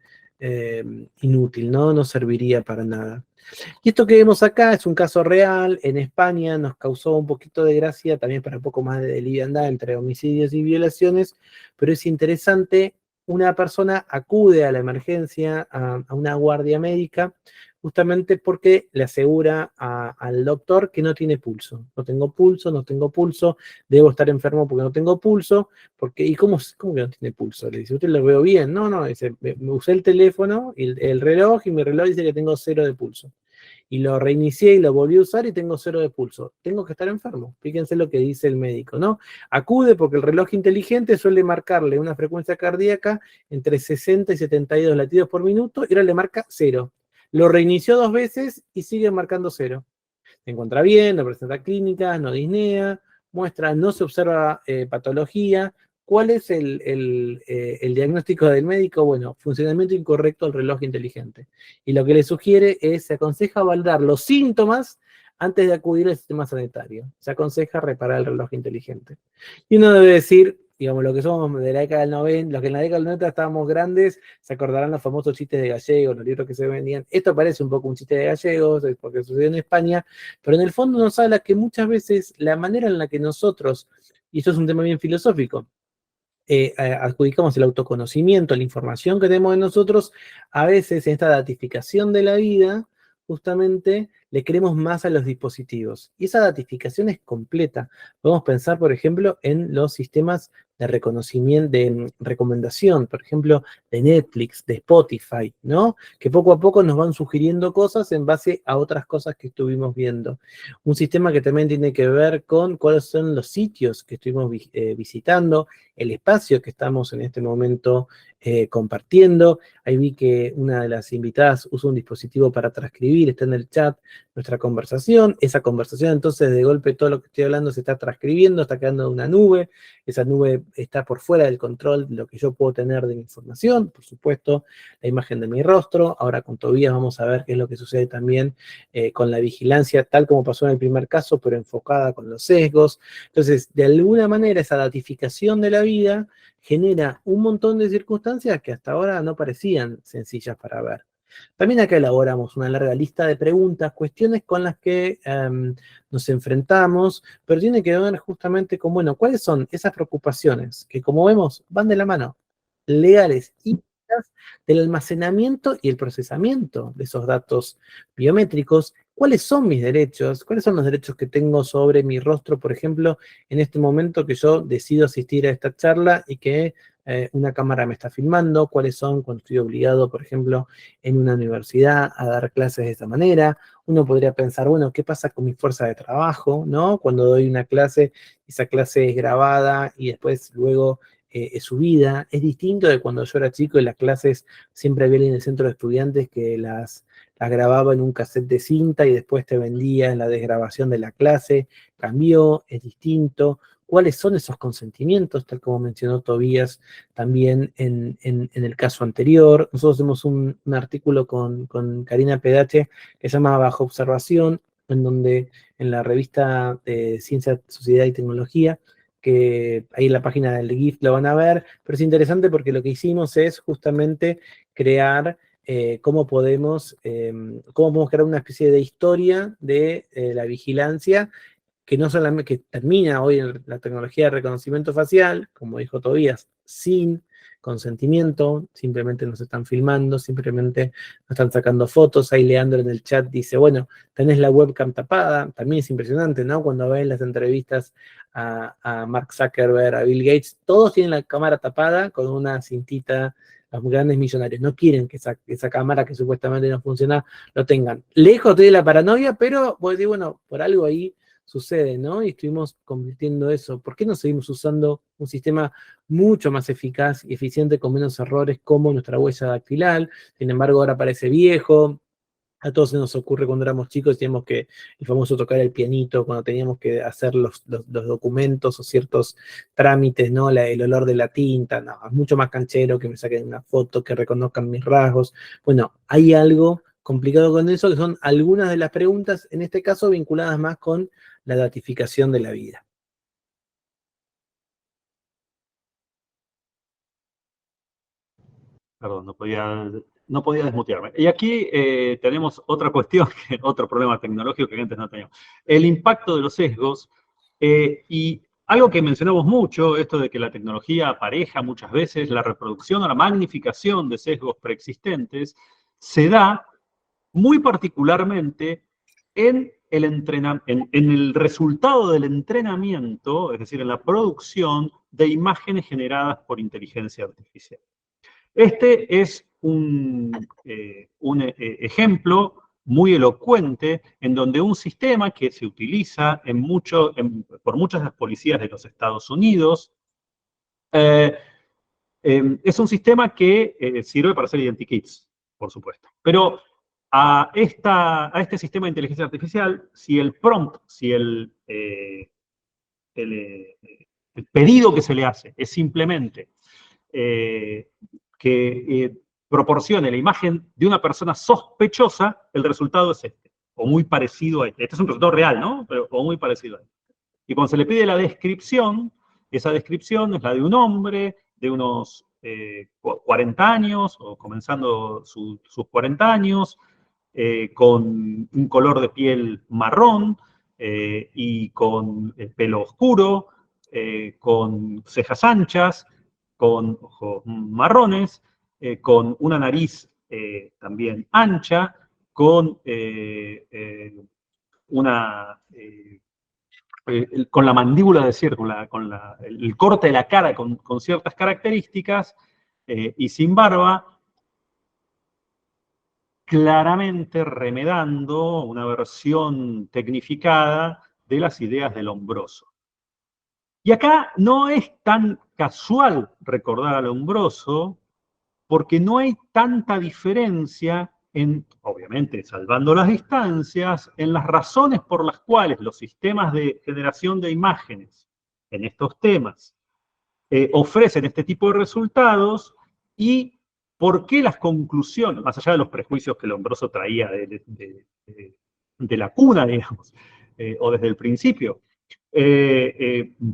inútil, ¿no? No serviría para nada. Y esto que vemos acá es un caso real, en España nos causó un poquito de gracia, también para un poco más de liviandad entre homicidios y violaciones, pero es interesante, una persona acude a la emergencia, a una guardia médica, justamente porque le asegura al doctor que no tiene pulso. No tengo pulso, debo estar enfermo porque no tengo pulso, ¿y cómo que no tiene pulso? Le dice, ¿usted lo veo bien? No, dice, me usé el teléfono, el reloj, y mi reloj dice que tengo 0 de pulso. Y lo reinicié y lo volví a usar y tengo 0 de pulso. Tengo que estar enfermo. Fíjense lo que dice el médico, ¿no? Acude porque el reloj inteligente suele marcarle una frecuencia cardíaca entre 60 y 72 latidos por minuto y ahora le marca 0. Lo reinició 2 veces y sigue marcando 0. Se encuentra bien, no presenta clínicas, no disnea, muestra, no se observa patología. ¿Cuál es el diagnóstico del médico? Bueno, funcionamiento incorrecto del reloj inteligente. Y lo que le sugiere es, se aconseja valorar los síntomas antes de acudir al sistema sanitario. Se aconseja reparar el reloj inteligente. Y uno debe decir, digamos, lo que somos de la década del 90, los que en la década del 90 estábamos grandes, se acordarán los famosos chistes de gallegos, los libros que se vendían. Esto parece un poco un chiste de gallegos, es porque sucedió en España, pero en el fondo nos habla que muchas veces la manera en la que nosotros, y esto es un tema bien filosófico, adjudicamos el autoconocimiento, la información que tenemos de nosotros, a veces en esta datificación de la vida, justamente le queremos más a los dispositivos. Y esa datificación es completa. Podemos pensar, por ejemplo, en los sistemas de reconocimiento, de recomendación, por ejemplo, de Netflix, de Spotify, ¿no? Que poco a poco nos van sugiriendo cosas en base a otras cosas que estuvimos viendo. Un sistema que también tiene que ver con cuáles son los sitios que estuvimos visitando, el espacio que estamos en este momento compartiendo. Ahí vi que una de las invitadas usa un dispositivo para transcribir, está en el chat nuestra conversación. Esa conversación, entonces, de golpe todo lo que estoy hablando se está transcribiendo, está quedando en una nube. Esa nube está por fuera del control de lo que yo puedo tener de mi información. Por supuesto, la imagen de mi rostro. Ahora con Tobías vamos a ver qué es lo que sucede también con la vigilancia, tal como pasó en el primer caso, pero enfocada con los sesgos. Entonces, de alguna manera, esa datificación de la vida genera un montón de circunstancias que hasta ahora no parecían sencillas para ver. También acá elaboramos una larga lista de preguntas, cuestiones con las que nos enfrentamos, pero tiene que ver justamente con, bueno, ¿cuáles son esas preocupaciones que, como vemos, van de la mano, legales y del almacenamiento y el procesamiento de esos datos biométricos? ¿Cuáles son mis derechos? ¿Cuáles son los derechos que tengo sobre mi rostro, por ejemplo, en este momento que yo decido asistir a esta charla y que una cámara me está filmando? ¿Cuáles son cuando estoy obligado, por ejemplo, en una universidad a dar clases de esta manera? Uno podría pensar, bueno, ¿qué pasa con mi fuerza de trabajo, ¿no? Cuando doy una clase, esa clase es grabada y después luego es subida. Es distinto de cuando yo era chico y las clases siempre había en el centro de estudiantes que las grababa en un cassette de cinta y después te vendía en la desgrabación de la clase. Cambió, es distinto. ¿Cuáles son esos consentimientos? Tal como mencionó Tobías también en el caso anterior. Nosotros hacemos un artículo con Karina Pedache que se llama Bajo Observación, en donde en la revista de Ciencia, Sociedad y Tecnología, que ahí en la página del GIF lo van a ver, pero es interesante porque lo que hicimos es justamente crear cómo podemos crear una especie de historia de la vigilancia que no solamente que termina hoy en la tecnología de reconocimiento facial, como dijo Tobías, sin consentimiento, simplemente nos están filmando, simplemente nos están sacando fotos. Ahí Leandro en el chat dice, bueno, tenés la webcam tapada. También es impresionante, ¿no? Cuando ven las entrevistas a Mark Zuckerberg, a Bill Gates, todos tienen la cámara tapada con una cintita. Los grandes millonarios no quieren que esa cámara que supuestamente no funciona lo tengan. Lejos de la paranoia, pero voy a decir, bueno, por algo ahí sucede, ¿no? Y estuvimos convirtiendo eso. ¿Por qué no seguimos usando un sistema mucho más eficaz y eficiente con menos errores como nuestra huella dactilar? Sin embargo, ahora parece viejo. A todos se nos ocurre cuando éramos chicos, teníamos que, el famoso tocar el pianito, cuando teníamos que hacer los documentos o ciertos trámites, ¿no? El olor de la tinta, no, es mucho más canchero que me saquen una foto, que reconozcan mis rasgos. Bueno, hay algo complicado con eso, que son algunas de las preguntas, en este caso vinculadas más con la datificación de la vida. Perdón, no podía desmutearme. Y aquí tenemos otra cuestión, otro problema tecnológico que antes no teníamos. El impacto de los sesgos y algo que mencionamos mucho, esto de que la tecnología apareja muchas veces, la reproducción o la magnificación de sesgos preexistentes, se da muy particularmente en el resultado del entrenamiento, es decir, en la producción de imágenes generadas por inteligencia artificial. Este es un ejemplo muy elocuente en donde un sistema que se utiliza por muchas de las policías de los Estados Unidos es un sistema que sirve para hacer identikits, por supuesto. Pero a este sistema de inteligencia artificial, si el prompt, si el pedido que se le hace es simplemente que proporcione la imagen de una persona sospechosa, el resultado es este. o muy parecido a este. Este es un resultado real, ¿no? Pero, o muy parecido a este. Y cuando se le pide la descripción, esa descripción es la de un hombre de unos 40 años, o comenzando sus 40 años, con un color de piel marrón y con pelo oscuro, con cejas anchas, con ojos marrones, con una nariz también ancha, con con la mandíbula de cierre, el corte de la cara con ciertas características, y sin barba, claramente remedando una versión tecnificada de las ideas de Lombroso. Y acá no es tan casual recordar a Lombroso, porque no hay tanta diferencia obviamente, salvando las distancias, en las razones por las cuales los sistemas de generación de imágenes en estos temas ofrecen este tipo de resultados y por qué las conclusiones, más allá de los prejuicios que Lombroso traía de la cuna, digamos, o desde el principio,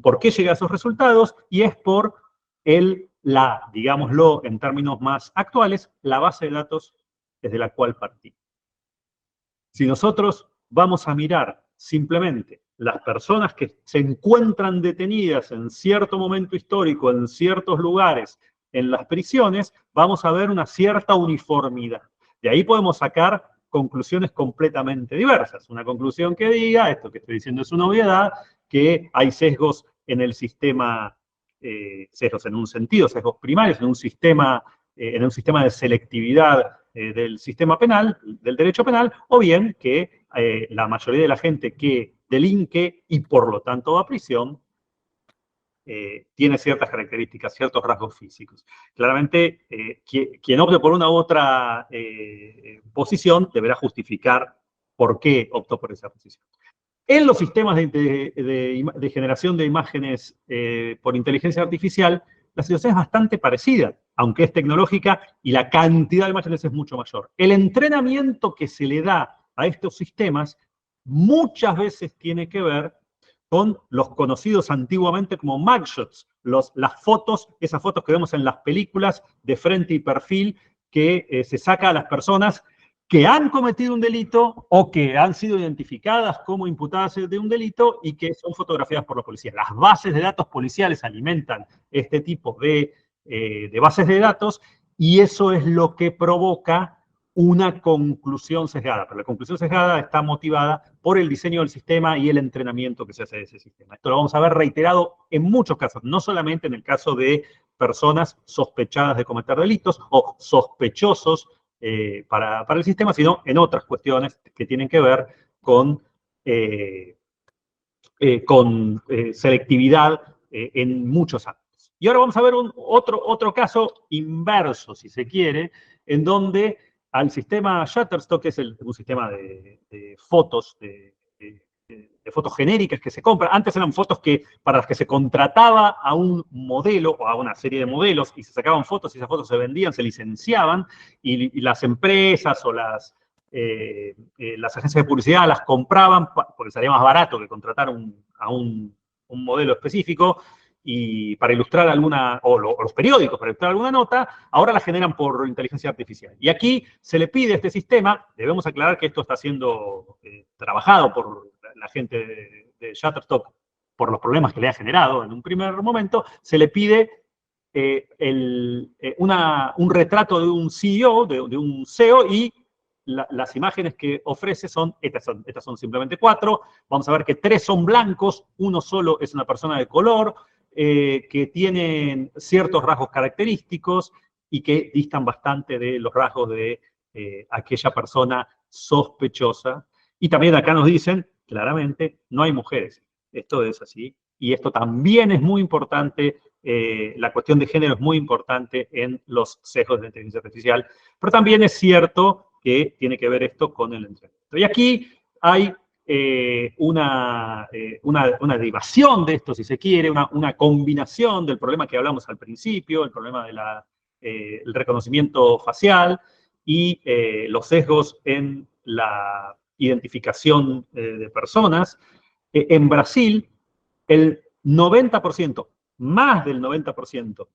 por qué llega a esos resultados, y es por digámoslo en términos más actuales, la base de datos desde la cual partimos. Si nosotros vamos a mirar simplemente las personas que se encuentran detenidas en cierto momento histórico, en ciertos lugares, en las prisiones, vamos a ver una cierta uniformidad. De ahí podemos sacar conclusiones completamente diversas. Una conclusión que diga, esto que estoy diciendo es una obviedad, que hay sesgos en el sistema, sesgos en un sentido, sesgos primarios, en un sistema de selectividad del sistema penal, del derecho penal, o bien que la mayoría de la gente que delinque y por lo tanto va a prisión tiene ciertas características, ciertos rasgos físicos. Claramente, quien opte por una u otra posición deberá justificar por qué optó por esa posición. En los sistemas de generación de imágenes por inteligencia artificial, la situación es bastante parecida, aunque es tecnológica y la cantidad de imágenes es mucho mayor. El entrenamiento que se le da a estos sistemas muchas veces tiene que ver con los conocidos antiguamente como mugshots, las fotos, esas fotos que vemos en las películas de frente y perfil que se saca a las personas que han cometido un delito o que han sido identificadas como imputadas de un delito y que son fotografiadas por la policía. Las bases de datos policiales alimentan este tipo de bases de datos y eso es lo que provoca una conclusión sesgada. Pero la conclusión sesgada está motivada por el diseño del sistema y el entrenamiento que se hace de ese sistema. Esto lo vamos a ver reiterado en muchos casos, no solamente en el caso de personas sospechadas de cometer delitos o sospechosos para el sistema, sino en otras cuestiones que tienen que ver con selectividad en muchos ámbitos. Y ahora vamos a ver otro caso inverso, si se quiere, en donde al sistema Shutterstock, que es un sistema de fotos, de fotos genéricas que se compran. Antes eran fotos para las que se contrataba a un modelo o a una serie de modelos y se sacaban fotos y esas fotos se vendían, se licenciaban y las empresas o las agencias de publicidad las compraban porque salía más barato que contratar a un modelo específico y para ilustrar o los periódicos para ilustrar alguna nota, ahora la generan por inteligencia artificial. Y aquí se le pide a este sistema, debemos aclarar que esto está siendo trabajado por la gente de Shutterstock por los problemas que le ha generado en un primer momento, se le pide un retrato de un CEO, de un CEO, y las imágenes que ofrece estas son simplemente 4. Vamos a ver que 3 son blancos, uno solo es una persona de color, que tienen ciertos rasgos característicos y que distan bastante de los rasgos de aquella persona sospechosa. Y también acá nos dicen, claramente, no hay mujeres. Esto es así. Y esto también es muy importante, la cuestión de género es muy importante en los sesgos de la inteligencia artificial, pero también es cierto que tiene que ver esto con el entrenamiento. Y aquí hay una derivación de esto, si se quiere, una combinación del problema que hablamos al principio, el problema del reconocimiento facial y los sesgos en identificación de personas. En Brasil, el 90%, más del 90%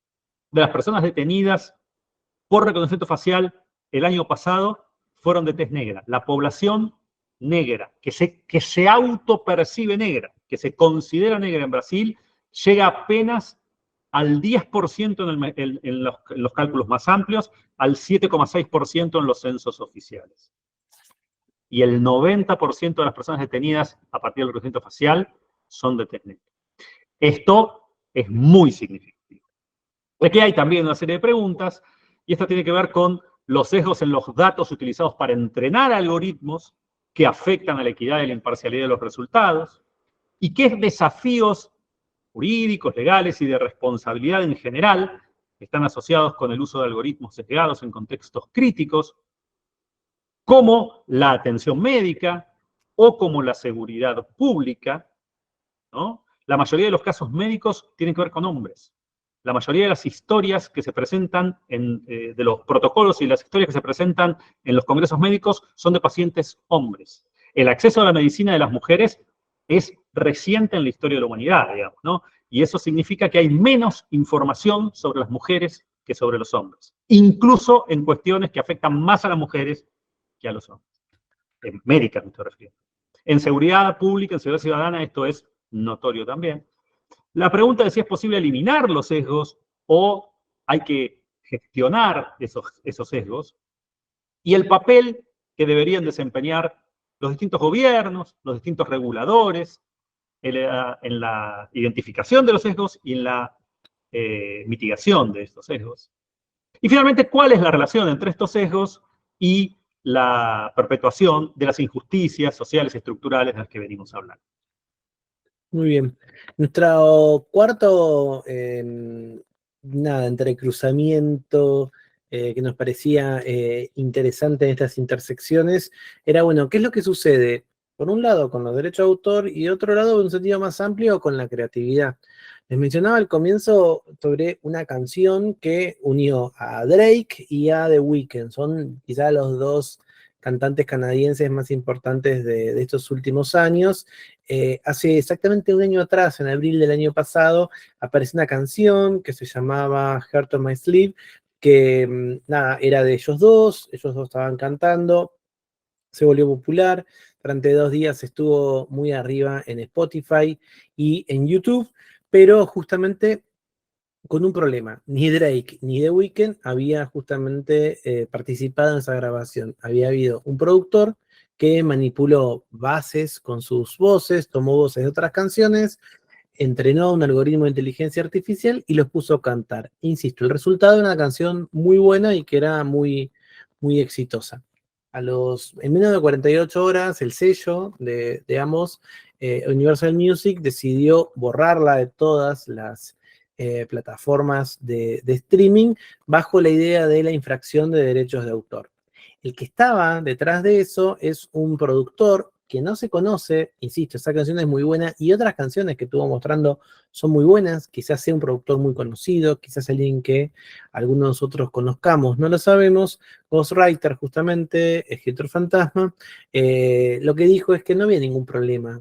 de las personas detenidas por reconocimiento facial el año pasado fueron de tez negra. La población negra, que se autopercibe negra, que se considera negra en Brasil, llega apenas al 10% en los cálculos más amplios, al 7,6% en los censos oficiales. Y el 90% de las personas detenidas a partir del reconocimiento facial son de tez negra. Esto es muy significativo. Aquí hay también una serie de preguntas, y esto tiene que ver con los sesgos en los datos utilizados para entrenar algoritmos que afectan a la equidad y la imparcialidad de los resultados, y qué desafíos jurídicos, legales y de responsabilidad en general están asociados con el uso de algoritmos sesgados en contextos críticos, como la atención médica o como la seguridad pública, ¿no? La mayoría de los casos médicos tienen que ver con hombres. La mayoría de las historias que se presentan, de los protocolos y las historias que se presentan en los congresos médicos son de pacientes hombres. El acceso a la medicina de las mujeres es reciente en la historia de la humanidad, digamos, ¿no? Y eso significa que hay menos información sobre las mujeres que sobre los hombres, incluso en cuestiones que afectan más a las mujeres que a los hombres. En médicas me estoy refiriendo. En seguridad pública, en seguridad ciudadana, esto es notorio también. La pregunta de si es posible eliminar los sesgos o hay que gestionar esos sesgos, y el papel que deberían desempeñar los distintos gobiernos, los distintos reguladores, en la identificación de los sesgos y en la mitigación de estos sesgos. Y finalmente, ¿cuál es la relación entre estos sesgos y la perpetuación de las injusticias sociales y estructurales de las que venimos hablando? Muy bien. Nuestro cuarto, entrecruzamiento que nos parecía interesante en estas intersecciones era, bueno, ¿qué es lo que sucede? Por un lado, con los derechos de autor y de otro lado, en un sentido más amplio, con la creatividad. Les mencionaba al comienzo sobre una canción que unió a Drake y a The Weeknd. Son quizás los dos cantantes canadienses más importantes de estos últimos años. Hace exactamente un año atrás, en abril del año pasado, apareció una canción que se llamaba Heart on My Sleeve, que era de ellos dos estaban cantando, se volvió popular, durante 2 días estuvo muy arriba en Spotify y en YouTube, pero justamente con un problema. Ni Drake ni The Weeknd había justamente participado en esa grabación. Había habido un productor que manipuló bases con sus voces, tomó voces de otras canciones, entrenó un algoritmo de inteligencia artificial y los puso a cantar. Insisto, el resultado era una canción muy buena y que era muy, muy exitosa. En menos de 48 horas, el sello de ambos, Universal Music, decidió borrarla de todas las plataformas de streaming bajo la idea de la infracción de derechos de autor. El que estaba detrás de eso es un productor que no se conoce, insisto, esa canción es muy buena y otras canciones que estuvo mostrando son muy buenas, quizás sea un productor muy conocido, quizás alguien que algunos de nosotros conozcamos, no lo sabemos. Ghostwriter, justamente, escritor fantasma, lo que dijo es que no había ningún problema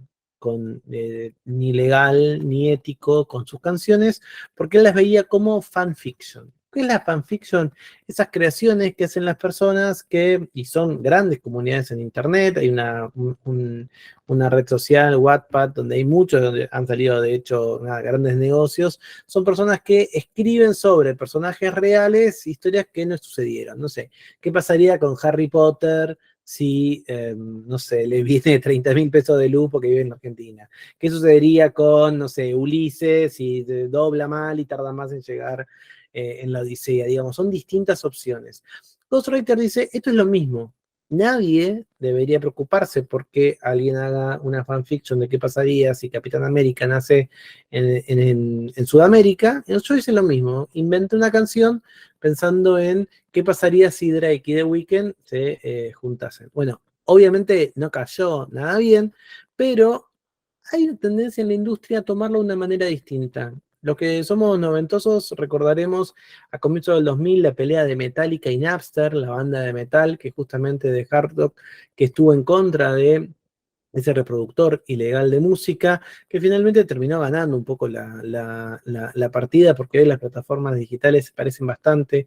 ni legal ni ético con sus canciones, porque él las veía como fanfiction. ¿Qué es la fanfiction? Esas creaciones que hacen las personas y son grandes comunidades en internet. Hay una red social, Wattpad, donde hay muchos, donde han salido de hecho grandes negocios. Son personas que escriben sobre personajes reales, historias que no sucedieron. No sé, ¿qué pasaría con Harry Potter si, no sé, le viene 30.000 pesos de luz porque vive en Argentina? ¿Qué sucedería con, no sé, Ulises si dobla mal y tarda más en llegar en la Odisea? Digamos, son distintas opciones. Ghostwriter dice, esto es lo mismo. Nadie debería preocuparse porque alguien haga una fanfiction de qué pasaría si Capitán América nace en Sudamérica. Yo hice lo mismo. Inventé una canción pensando en qué pasaría si Drake y The Weeknd se juntasen. Bueno, obviamente no cayó nada bien, pero hay una tendencia en la industria a tomarlo de una manera distinta. Los que somos noventosos recordaremos a comienzos del 2000 la pelea de Metallica y Napster, la banda de metal que justamente de Hard Rock, que estuvo en contra de ese reproductor ilegal de música, que finalmente terminó ganando un poco la partida, porque hoy las plataformas digitales se parecen bastante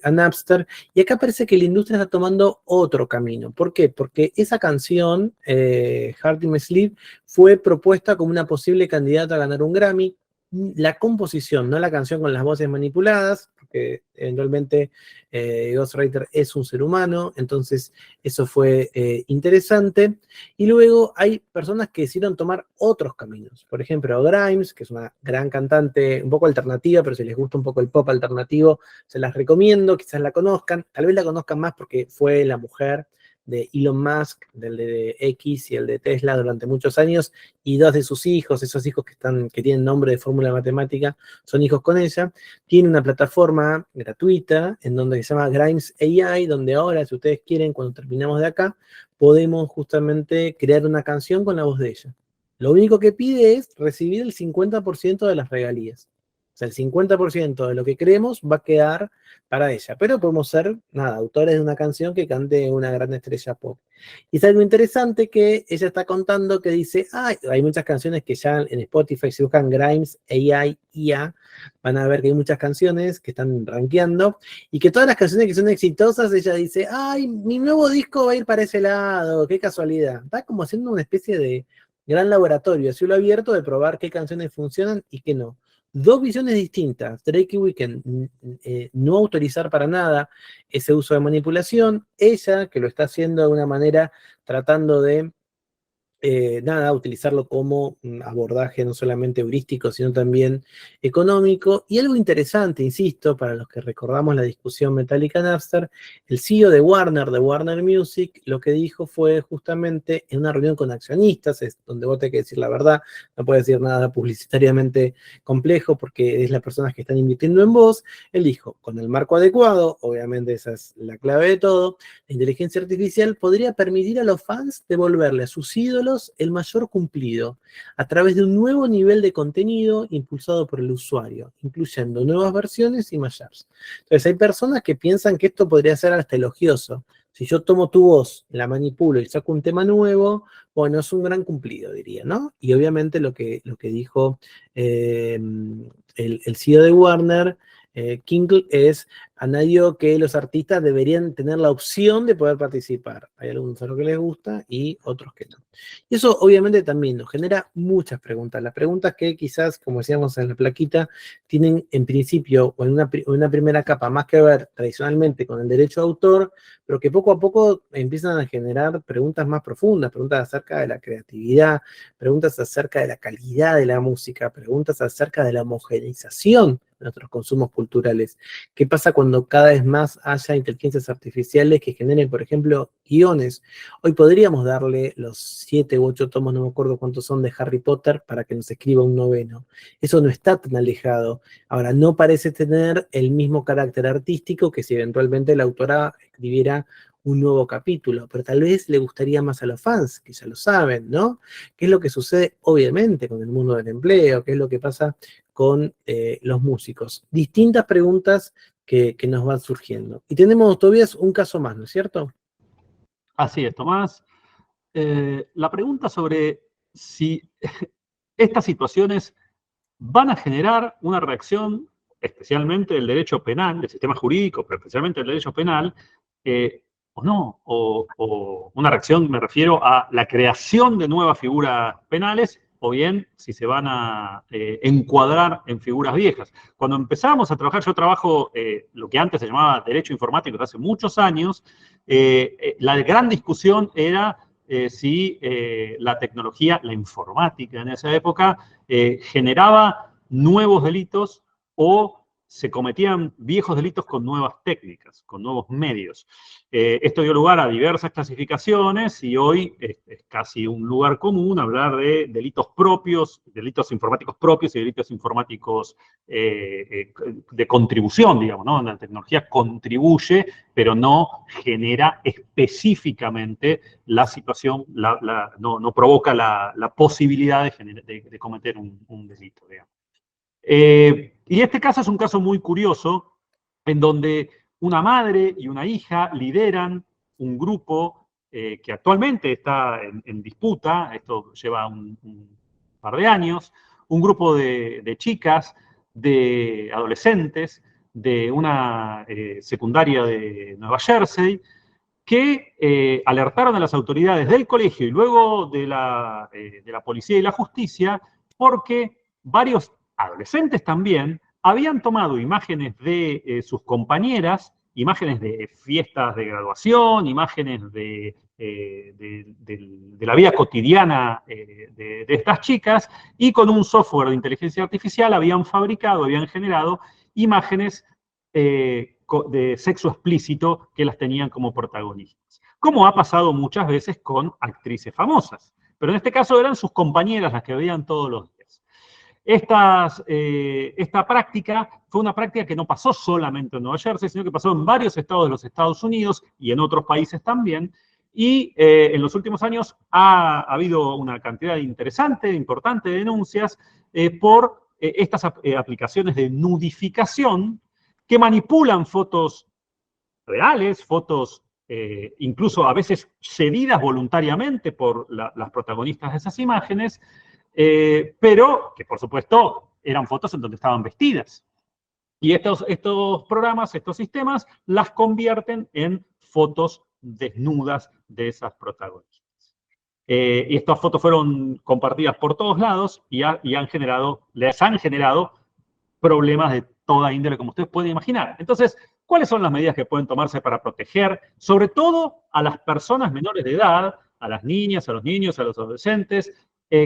a Napster, y acá parece que la industria está tomando otro camino. ¿Por qué? Porque esa canción, Heart in My Sleep, fue propuesta como una posible candidata a ganar un Grammy. La composición, no la canción con las voces manipuladas, porque eventualmente Ghostwriter es un ser humano, entonces eso fue interesante. Y luego hay personas que decidieron tomar otros caminos. Por ejemplo, Grimes, que es una gran cantante, un poco alternativa, pero si les gusta un poco el pop alternativo, se las recomiendo, quizás la conozcan. Tal vez la conozcan más porque fue la mujer de Elon Musk, del de X y el de Tesla durante muchos años, y dos de sus hijos, esos hijos que tienen nombre de fórmula matemática, son hijos con ella. Tiene una plataforma gratuita en donde se llama Grimes AI, donde ahora, si ustedes quieren, cuando terminemos de acá, podemos justamente crear una canción con la voz de ella. Lo único que pide es recibir el 50% de las regalías. O sea, el 50% de lo que creemos va a quedar para ella. Pero podemos ser, nada, autores de una canción que cante una gran estrella pop. Y es algo interesante que ella está contando que dice, hay muchas canciones que ya en Spotify, si buscan Grimes, AI, IA, van a ver que hay muchas canciones que están rankeando y que todas las canciones que son exitosas, ella dice, ay, mi nuevo disco va a ir para ese lado, qué casualidad. Está como haciendo una especie de gran laboratorio, a cielo abierto, de probar qué canciones funcionan y qué no. Dos visiones distintas, Drake y Weeknd, no autorizar para nada ese uso de manipulación, ella que lo está haciendo de una manera tratando de utilizarlo como abordaje no solamente heurístico, sino también económico. Y algo interesante, insisto, para los que recordamos la discusión Metallica-Napster, el CEO de Warner Music, lo que dijo fue justamente en una reunión con accionistas, es donde vos tenés que decir la verdad, no puedes decir nada publicitariamente complejo porque es las personas que están invirtiendo en vos. Él dijo, con el marco adecuado, obviamente esa es la clave de todo, la inteligencia artificial podría permitir a los fans devolverle a sus ídolos el mayor cumplido a través de un nuevo nivel de contenido impulsado por el usuario, incluyendo nuevas versiones y mashups. Entonces hay personas que piensan que esto podría ser hasta elogioso. Si yo tomo tu voz, la manipulo y saco un tema nuevo, bueno, es un gran cumplido, diría, ¿no? Y obviamente lo que dijo el CEO de Warner, King, es añadió que los artistas deberían tener la opción de poder participar. Hay algunos a los que les gusta y otros que no. Y eso obviamente también nos genera muchas preguntas. Las preguntas que quizás, como decíamos en la plaquita, tienen en principio o en una primera capa más que ver tradicionalmente con el derecho de autor, pero que poco a poco empiezan a generar preguntas más profundas, preguntas acerca de la creatividad, preguntas acerca de la calidad de la música, preguntas acerca de la homogeneización de nuestros consumos culturales. ¿Qué pasa cuando cada vez más haya inteligencias artificiales que generen, por ejemplo, guiones? Hoy podríamos darle los 7 u 8 tomos, no me acuerdo cuántos son, de Harry Potter para que nos escriba un noveno. Eso no está tan alejado. Ahora, no parece tener el mismo carácter artístico que si eventualmente la autora escribiera un nuevo capítulo, pero tal vez le gustaría más a los fans, que ya lo saben, ¿no? ¿Qué es lo que sucede, obviamente, con el mundo del empleo? ¿Qué es lo que pasa con los músicos? Distintas preguntas que nos van surgiendo. Y tenemos todavía un caso más, ¿no es cierto? Así es, Tomás. La pregunta sobre si estas situaciones van a generar una reacción, especialmente del derecho penal, del sistema jurídico, pero especialmente del derecho penal, o no, o una reacción, me refiero a la creación de nuevas figuras penales, o bien si se van a encuadrar en figuras viejas. Cuando empezamos a trabajar, yo trabajo lo que antes se llamaba derecho informático desde hace muchos años, la gran discusión era si la tecnología, la informática en esa época, generaba nuevos delitos o se cometían viejos delitos con nuevas técnicas, con nuevos medios. Esto dio lugar a diversas clasificaciones y hoy es casi un lugar común hablar de delitos propios, delitos informáticos propios y delitos informáticos de contribución, digamos, ¿no? La tecnología contribuye, pero no genera específicamente la situación, no provoca la posibilidad de cometer un delito, digamos. Y este caso es un caso muy curioso, en donde una madre y una hija lideran un grupo que actualmente está en disputa, esto lleva un par de años, un grupo de chicas, de adolescentes, de una secundaria de Nueva Jersey, que alertaron a las autoridades del colegio y luego de la policía y la justicia, porque varios adolescentes también habían tomado imágenes de sus compañeras, imágenes de fiestas de graduación, imágenes de la vida cotidiana de estas chicas, y con un software de inteligencia artificial habían fabricado, habían generado imágenes de sexo explícito que las tenían como protagonistas. Como ha pasado muchas veces con actrices famosas. Pero en este caso eran sus compañeras las que veían todos los días. Esta práctica fue una práctica que no pasó solamente en Nueva Jersey, sino que pasó en varios estados de los Estados Unidos y en otros países también. Y en los últimos años ha habido una cantidad interesante, importante de denuncias por estas aplicaciones de nudificación que manipulan fotos reales, fotos incluso a veces cedidas voluntariamente por las protagonistas de esas imágenes, pero que por supuesto eran fotos en donde estaban vestidas. Y estos programas, estos sistemas, las convierten en fotos desnudas de esas protagonistas. Y estas fotos fueron compartidas por todos lados y les han generado problemas de toda índole, como ustedes pueden imaginar. Entonces, ¿cuáles son las medidas que pueden tomarse para proteger, sobre todo a las personas menores de edad, a las niñas, a los niños, a los adolescentes,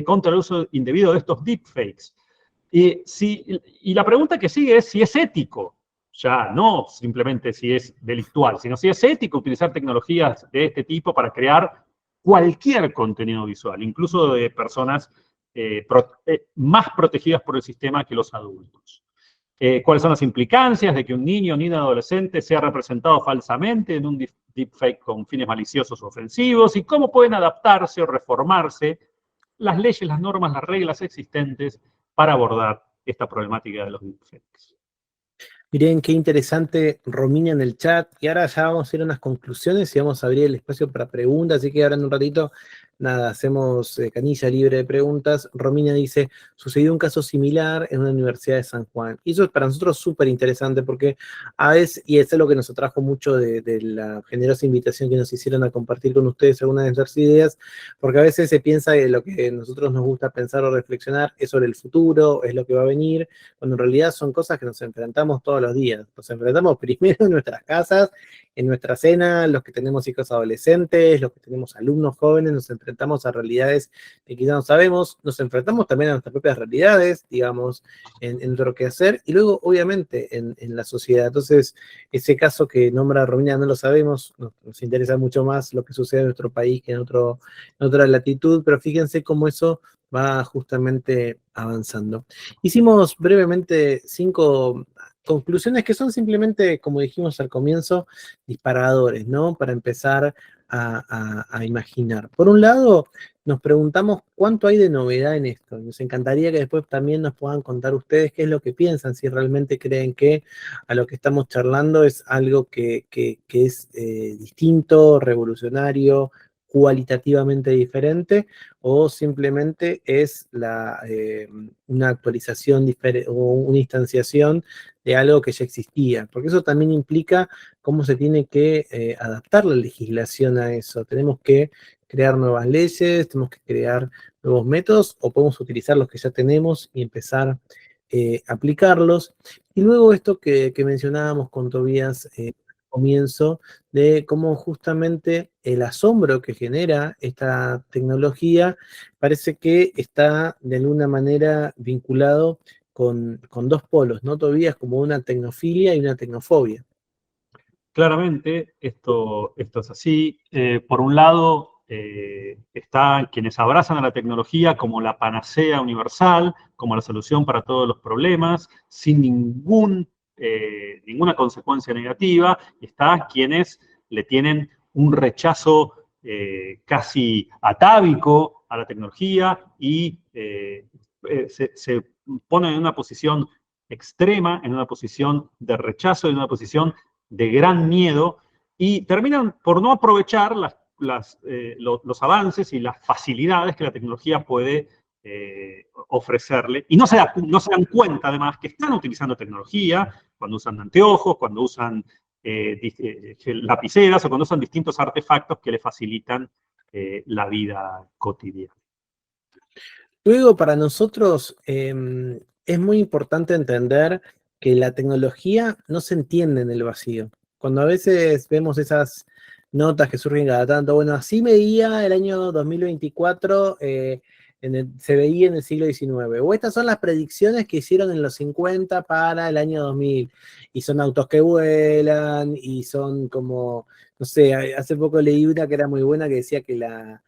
contra el uso indebido de estos deepfakes? Y la pregunta que sigue es si es ético, ya no simplemente si es delictual, sino si es ético utilizar tecnologías de este tipo para crear cualquier contenido visual, incluso de personas más protegidas por el sistema que los adultos. ¿Cuáles son las implicancias de que un niño o niña adolescente sea representado falsamente en un deepfake con fines maliciosos o ofensivos? ¿Y cómo pueden adaptarse o reformarse las leyes, las normas, las reglas existentes para abordar esta problemática de los deepfakes? Miren, qué interesante, Romina en el chat. Y ahora ya vamos a ir a unas conclusiones y vamos a abrir el espacio para preguntas. Así que ahora en un ratito, nada, hacemos canilla libre de preguntas. Romina dice, sucedió un caso similar en una universidad de San Juan. Y eso es para nosotros súper interesante porque a veces, y eso es lo que nos atrajo mucho de la generosa invitación que nos hicieron a compartir con ustedes algunas de nuestras ideas, porque a veces se piensa que lo que a nosotros nos gusta pensar o reflexionar es sobre el futuro, es lo que va a venir, cuando en realidad son cosas que nos enfrentamos todos los días. Nos enfrentamos primero en nuestras casas, en nuestra cena, los que tenemos hijos adolescentes, los que tenemos alumnos jóvenes, nos enfrentamos a realidades que quizás no sabemos, nos enfrentamos también a nuestras propias realidades, digamos, en nuestro quehacer, y luego, obviamente, en la sociedad. Entonces, ese caso que nombra Romina no lo sabemos, nos interesa mucho más lo que sucede en nuestro país que en otra latitud, pero fíjense cómo eso va justamente avanzando. Hicimos brevemente 5 conclusiones que son simplemente, como dijimos al comienzo, disparadores, ¿no? Para empezar a imaginar. Por un lado, nos preguntamos cuánto hay de novedad en esto. Nos encantaría que después también nos puedan contar ustedes qué es lo que piensan, si realmente creen que a lo que estamos charlando es algo que es distinto, revolucionario, cualitativamente diferente, o simplemente es una actualización o una instanciación de algo que ya existía, porque eso también implica cómo se tiene que adaptar la legislación a eso. Tenemos que crear nuevas leyes, tenemos que crear nuevos métodos, o podemos utilizar los que ya tenemos y empezar a aplicarlos. Y luego esto que mencionábamos con Tobías comienzo, de cómo justamente el asombro que genera esta tecnología parece que está de alguna manera vinculado con 2 polos, ¿no, Tobías? Como una tecnofilia y una tecnofobia. Claramente, esto es así. Por un lado, están quienes abrazan a la tecnología como la panacea universal, como la solución para todos los problemas, sin ninguna consecuencia negativa, y está quienes le tienen un rechazo casi atávico a la tecnología y se ponen en una posición extrema, en una posición de rechazo, en una posición de gran miedo, y terminan por no aprovechar los avances y las facilidades que la tecnología puede ofrecerle, y no se dan cuenta además que están utilizando tecnología cuando usan anteojos, cuando usan lapiceras o cuando usan distintos artefactos que le facilitan la vida cotidiana. Luego, para nosotros es muy importante entender que la tecnología no se entiende en el vacío. Cuando a veces vemos esas notas que surgen cada tanto, bueno, así veía el año 2024, se veía en el siglo XIX, o estas son las predicciones que hicieron en los 50 para el año 2000, y son autos que vuelan, y son como, no sé, hace poco leí una que era muy buena que decía que la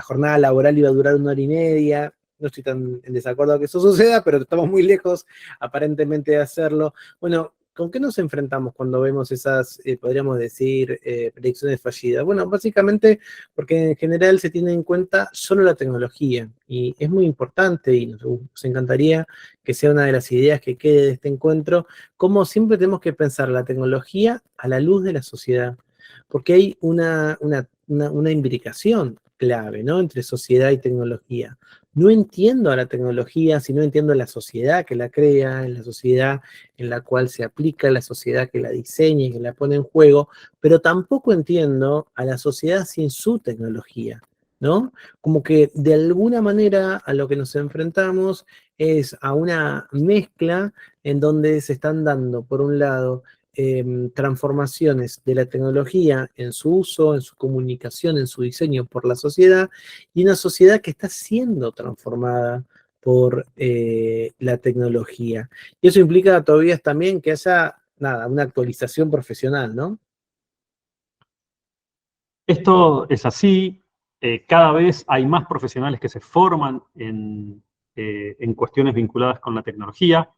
jornada laboral iba a durar 1 hora y media. No estoy tan en desacuerdo que eso suceda, pero estamos muy lejos aparentemente de hacerlo. Bueno, ¿con qué nos enfrentamos cuando vemos esas, podríamos decir, predicciones fallidas? Bueno, básicamente porque en general se tiene en cuenta solo la tecnología, y es muy importante, y nos encantaría que sea una de las ideas que quede de este encuentro, como siempre tenemos que pensar la tecnología a la luz de la sociedad, porque hay una imbricación clave, ¿no?, entre sociedad y tecnología. No entiendo a la tecnología si no entiendo a la sociedad que la crea, en la sociedad en la cual se aplica, la sociedad que la diseña y que la pone en juego, pero tampoco entiendo a la sociedad sin su tecnología, ¿no? Como que de alguna manera a lo que nos enfrentamos es a una mezcla en donde se están dando, por un lado, transformaciones de la tecnología en su uso, en su comunicación, en su diseño por la sociedad, y una sociedad que está siendo transformada por la tecnología. Y eso implica todavía también que haya, nada, una actualización profesional, ¿no? Esto es así, cada vez hay más profesionales que se forman en cuestiones vinculadas con la tecnología.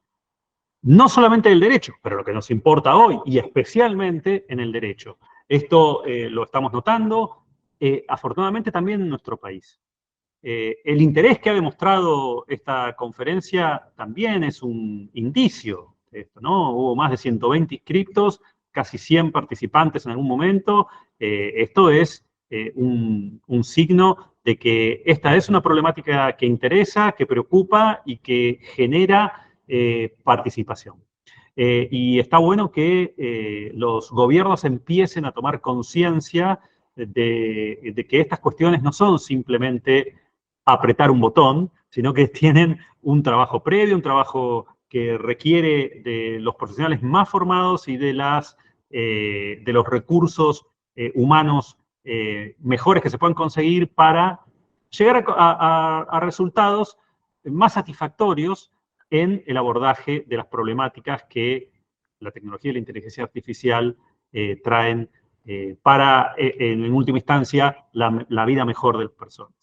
No solamente el derecho, pero lo que nos importa hoy, y especialmente en el derecho. Esto lo estamos notando, afortunadamente también en nuestro país. El interés que ha demostrado esta conferencia también es un indicio de esto, ¿no? Hubo más de 120 inscriptos, casi 100 participantes en algún momento. Esto es un signo de que esta es una problemática que interesa, que preocupa y que genera participación. Y está bueno que los gobiernos empiecen a tomar conciencia de que estas cuestiones no son simplemente apretar un botón, sino que tienen un trabajo previo, un trabajo que requiere de los profesionales más formados y de los recursos humanos mejores que se puedan conseguir para llegar a resultados más satisfactorios en el abordaje de las problemáticas que la tecnología y la inteligencia artificial traen para, en última instancia, la vida mejor de las personas.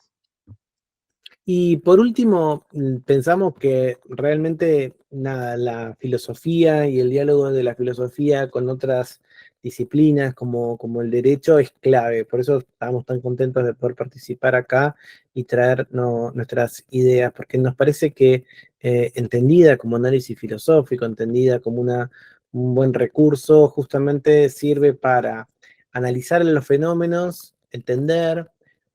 Y por último, pensamos que realmente nada, la filosofía y el diálogo de la filosofía con otras disciplinas como el derecho es clave. Por eso estamos tan contentos de poder participar acá y traer nuestras ideas, porque nos parece que entendida como análisis filosófico, entendida como un buen recurso, justamente sirve para analizar los fenómenos, entender.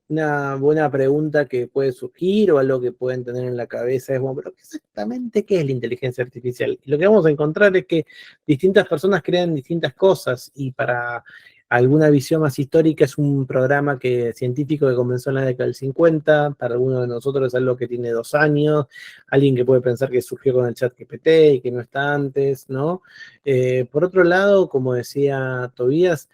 Una buena pregunta que puede surgir o algo que pueden tener en la cabeza es, bueno, pero exactamente qué es la inteligencia artificial. Y lo que vamos a encontrar es que distintas personas crean distintas cosas, y para alguna visión más histórica es un programa científico que comenzó en la década del 50, para algunos de nosotros es algo que tiene 2 años, alguien que puede pensar que surgió con el ChatGPT y que no está antes, ¿no? Por otro lado, como decía Tobías,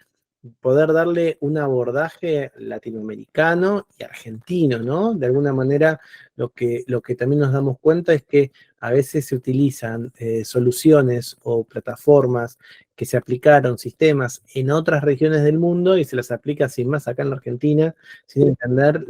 poder darle un abordaje latinoamericano y argentino, ¿no? De alguna manera, lo que también nos damos cuenta es que a veces se utilizan soluciones o plataformas que se aplicaron, sistemas en otras regiones del mundo, y se las aplica sin más acá en la Argentina, sin entender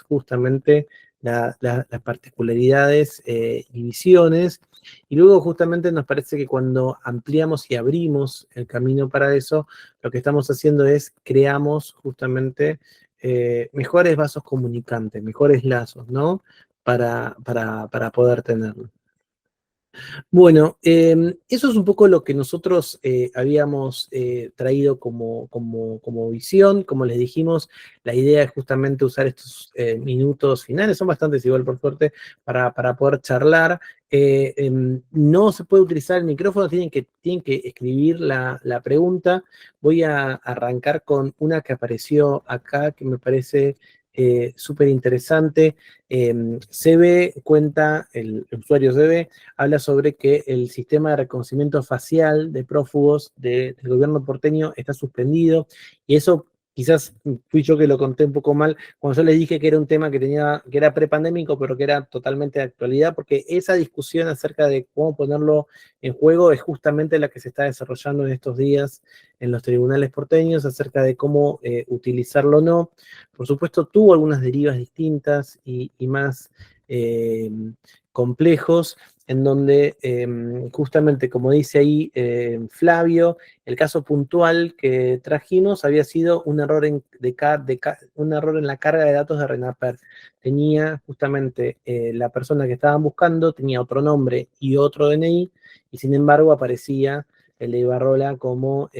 justamente las particularidades y visiones. Y luego justamente nos parece que cuando ampliamos y abrimos el camino para eso, lo que estamos haciendo es creamos justamente mejores vasos comunicantes, mejores lazos, ¿no? para poder tenerlo. Bueno, eso es un poco lo que nosotros habíamos traído como visión. Como les dijimos, la idea es justamente usar estos minutos finales, son bastantes igual por suerte, para poder charlar. No se puede utilizar el micrófono, tienen que escribir la pregunta. Voy a arrancar con una que apareció acá, que me parece súper interesante. CB cuenta, el usuario CB, habla sobre que el sistema de reconocimiento facial de prófugos del gobierno porteño está suspendido, y eso quizás fui yo que lo conté un poco mal cuando yo les dije que era un tema que era prepandémico, pero que era totalmente de actualidad, porque esa discusión acerca de cómo ponerlo en juego es justamente la que se está desarrollando en estos días en los tribunales porteños, acerca de cómo utilizarlo o no. Por supuesto, tuvo algunas derivas distintas y más complejos, en donde justamente, como dice ahí Flavio, el caso puntual que trajimos había sido un error en la carga de datos de RENAPER. Tenía justamente la persona que estaban buscando, tenía otro nombre y otro DNI, y sin embargo aparecía el de Ibarrola como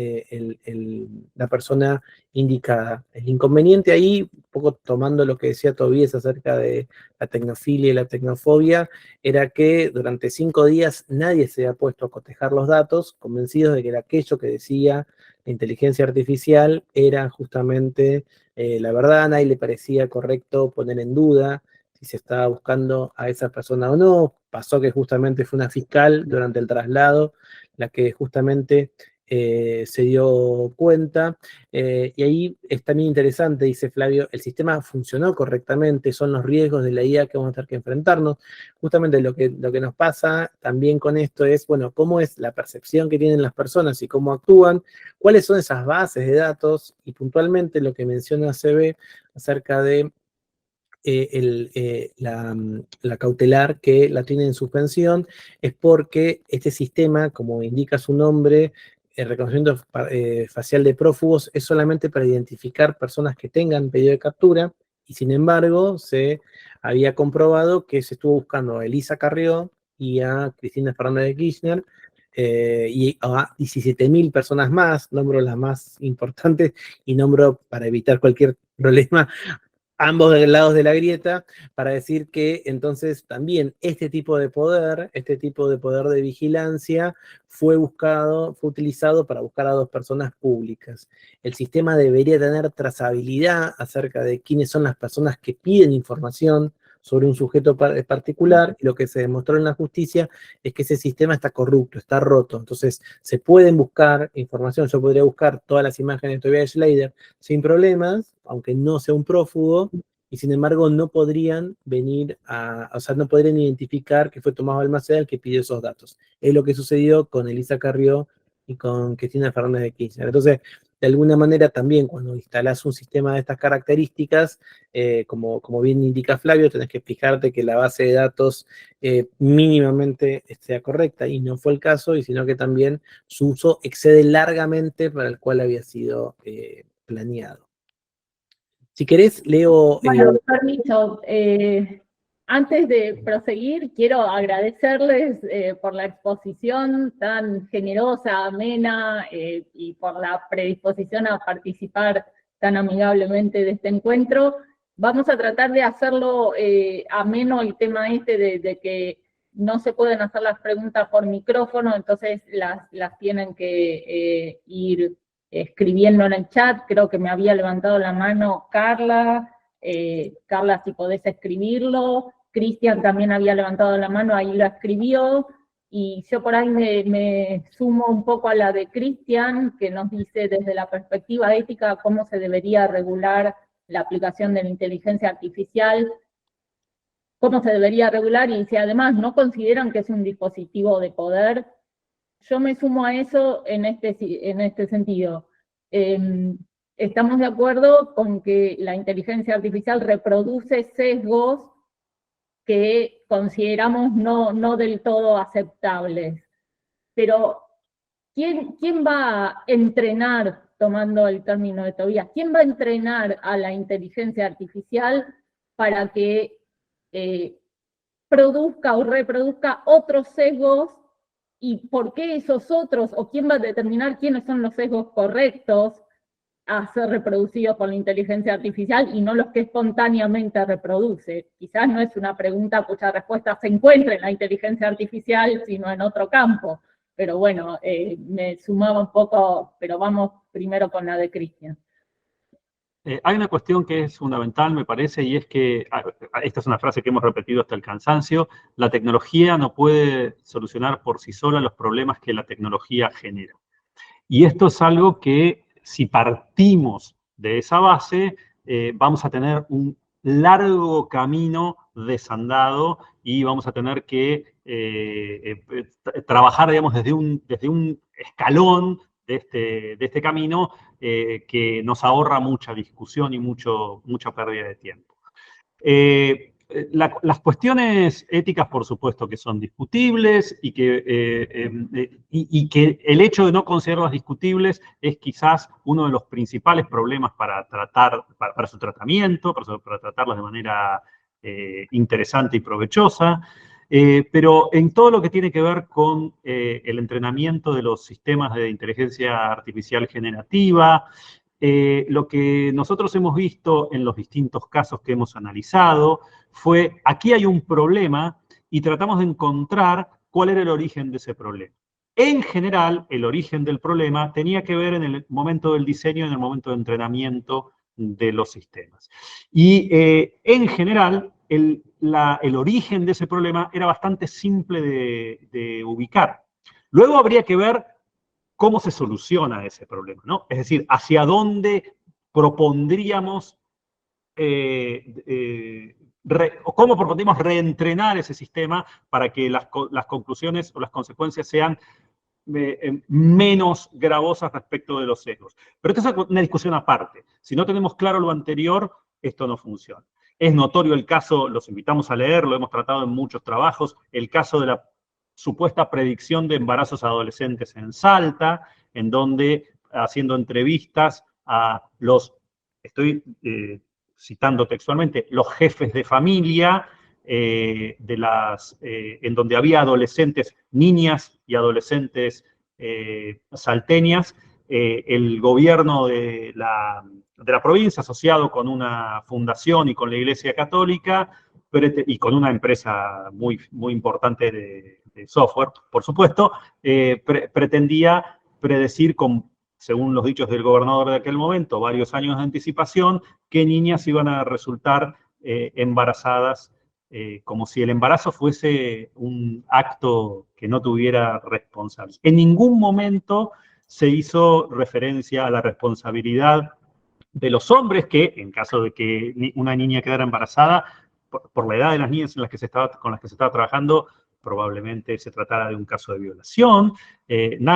la persona indicada. El inconveniente ahí, un poco tomando lo que decía Tobías acerca de la tecnofilia y la tecnofobia, era que durante 5 días nadie se había puesto a cotejar los datos, convencidos de que aquello que decía la inteligencia artificial era justamente la verdad. A nadie le parecía correcto poner en duda si se estaba buscando a esa persona o no. Pasó que justamente fue una fiscal durante el traslado la que justamente se dio cuenta, y ahí es también interesante, dice Flavio, el sistema funcionó correctamente, son los riesgos de la IA que vamos a tener que enfrentarnos. Justamente lo que nos pasa también con esto es, bueno, cómo es la percepción que tienen las personas y cómo actúan, cuáles son esas bases de datos, y puntualmente lo que menciona CB acerca de la cautelar que la tiene en suspensión, es porque este sistema, como indica su nombre, el reconocimiento facial de prófugos, es solamente para identificar personas que tengan pedido de captura, y sin embargo se había comprobado que se estuvo buscando a Elisa Carrió y a Cristina Fernández de Kirchner, y a 17.000 personas más. Nombro las más importantes y nombro, para evitar cualquier problema, ambos lados de la grieta, para decir que entonces también este tipo de poder de vigilancia fue utilizado para buscar a 2 personas públicas. El sistema debería tener trazabilidad acerca de quiénes son las personas que piden información sobre un sujeto particular, y lo que se demostró en la justicia es que ese sistema está corrupto, está roto. Entonces se pueden buscar información, yo podría buscar todas las imágenes de Tobias Schleider sin problemas, aunque no sea un prófugo, y sin embargo no podrían no podrían identificar que fue Tomás Balmaceda el que pidió esos datos. Es lo que sucedió con Elisa Carrió y con Cristina Fernández de Kirchner. Entonces, de alguna manera también cuando instalás un sistema de estas características, como bien indica Flavio, tenés que fijarte que la base de datos mínimamente sea correcta, y no fue el caso, y sino que también su uso excede largamente para el cual había sido planeado. Si querés, leo... Bueno, permiso. Antes de proseguir, quiero agradecerles por la exposición tan generosa, amena, y por la predisposición a participar tan amigablemente de este encuentro. Vamos a tratar de hacerlo ameno el tema de que no se pueden hacer las preguntas por micrófono, entonces las tienen que ir escribiendo en el chat. Creo que me había levantado la mano Carla. Carla, si podés escribirlo. Cristian también había levantado la mano, ahí la escribió. Y yo por ahí me sumo un poco a la de Cristian, que nos dice desde la perspectiva ética cómo se debería regular la aplicación de la inteligencia artificial, cómo se debería regular, y si además no consideran que es un dispositivo de poder. Yo me sumo a eso en este sentido. Estamos de acuerdo con que la inteligencia artificial reproduce sesgos que consideramos no del todo aceptables. Pero, ¿quién va a entrenar, tomando el término de Tobías, quién va a entrenar a la inteligencia artificial para que produzca o reproduzca otros sesgos, y por qué esos otros, o quién va a determinar quiénes son los sesgos correctos a ser reproducidos por la inteligencia artificial y no los que espontáneamente reproduce. Quizás no es una pregunta cuya respuesta se encuentre en la inteligencia artificial, sino en otro campo. Pero bueno, me sumaba un poco, pero vamos primero con la de Cristian. Hay una cuestión que es fundamental, me parece, y es que, esta es una frase que hemos repetido hasta el cansancio, la tecnología no puede solucionar por sí sola los problemas que la tecnología genera. Y esto es algo que, si partimos de esa base, vamos a tener un largo camino desandado y vamos a tener que trabajar, digamos, desde un escalón de este camino que nos ahorra mucha discusión y mucha pérdida de tiempo. Las cuestiones éticas, por supuesto, que son discutibles y que el hecho de no considerarlas discutibles es quizás uno de los principales problemas para su tratamiento, para tratarlas de manera interesante y provechosa. Pero en todo lo que tiene que ver con el entrenamiento de los sistemas de inteligencia artificial generativa, lo que nosotros hemos visto en los distintos casos que hemos analizado fue, aquí hay un problema y tratamos de encontrar cuál era el origen de ese problema. En general, el origen del problema tenía que ver en el momento del diseño, en el momento de entrenamiento de los sistemas. Y en general, el origen de ese problema era bastante simple de ubicar. Luego habría que ver cómo se soluciona ese problema, ¿no? Es decir, hacia dónde propondríamos, cómo propondríamos reentrenar ese sistema para que las conclusiones o las consecuencias sean menos gravosas respecto de los sesgos. Pero esta es una discusión aparte. Si no tenemos claro lo anterior, esto no funciona. Es notorio el caso, los invitamos a leer, lo hemos tratado en muchos trabajos, el caso de la supuesta predicción de embarazos adolescentes en Salta, en donde, haciendo entrevistas a los, estoy citando textualmente, los jefes de familia, en donde había adolescentes, niñas y adolescentes salteñas, el gobierno de la provincia, asociado con una fundación y con la Iglesia Católica, y con una empresa muy, muy importante de software, por supuesto, pretendía predecir, según los dichos del gobernador de aquel momento, varios años de anticipación, qué niñas iban a resultar embarazadas, como si el embarazo fuese un acto que no tuviera responsables. En ningún momento se hizo referencia a la responsabilidad de los hombres que, en caso de que una niña quedara embarazada, por la edad de las niñas con las que se estaba trabajando, probablemente se tratara de un caso de violación.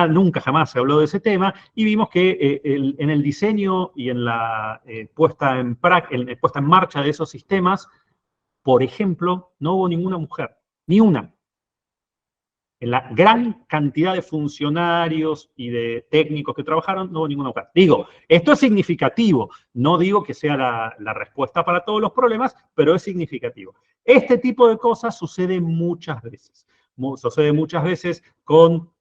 Nunca jamás se habló de ese tema, y vimos que en el diseño y en la puesta en marcha de esos sistemas, por ejemplo, no hubo ninguna mujer, ni una. En la gran cantidad de funcionarios y de técnicos que trabajaron, no hubo ninguna mujer. Digo, esto es significativo. No digo que sea la respuesta para todos los problemas, pero es significativo. Este tipo de cosas sucede muchas veces. Sucede muchas veces con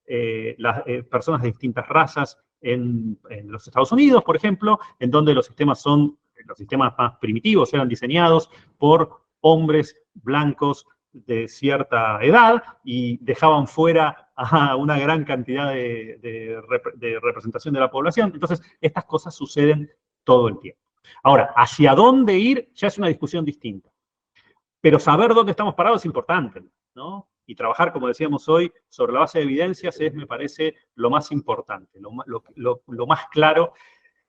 las personas de distintas razas en los Estados Unidos, por ejemplo, en donde los sistemas más primitivos eran diseñados por hombres blancos de cierta edad y dejaban fuera a una gran cantidad de representación de la población. Entonces, estas cosas suceden todo el tiempo. Ahora, hacia dónde ir ya es una discusión distinta. Pero saber dónde estamos parados es importante, ¿no? Y trabajar, como decíamos hoy, sobre la base de evidencias es, me parece, lo más importante, lo más claro.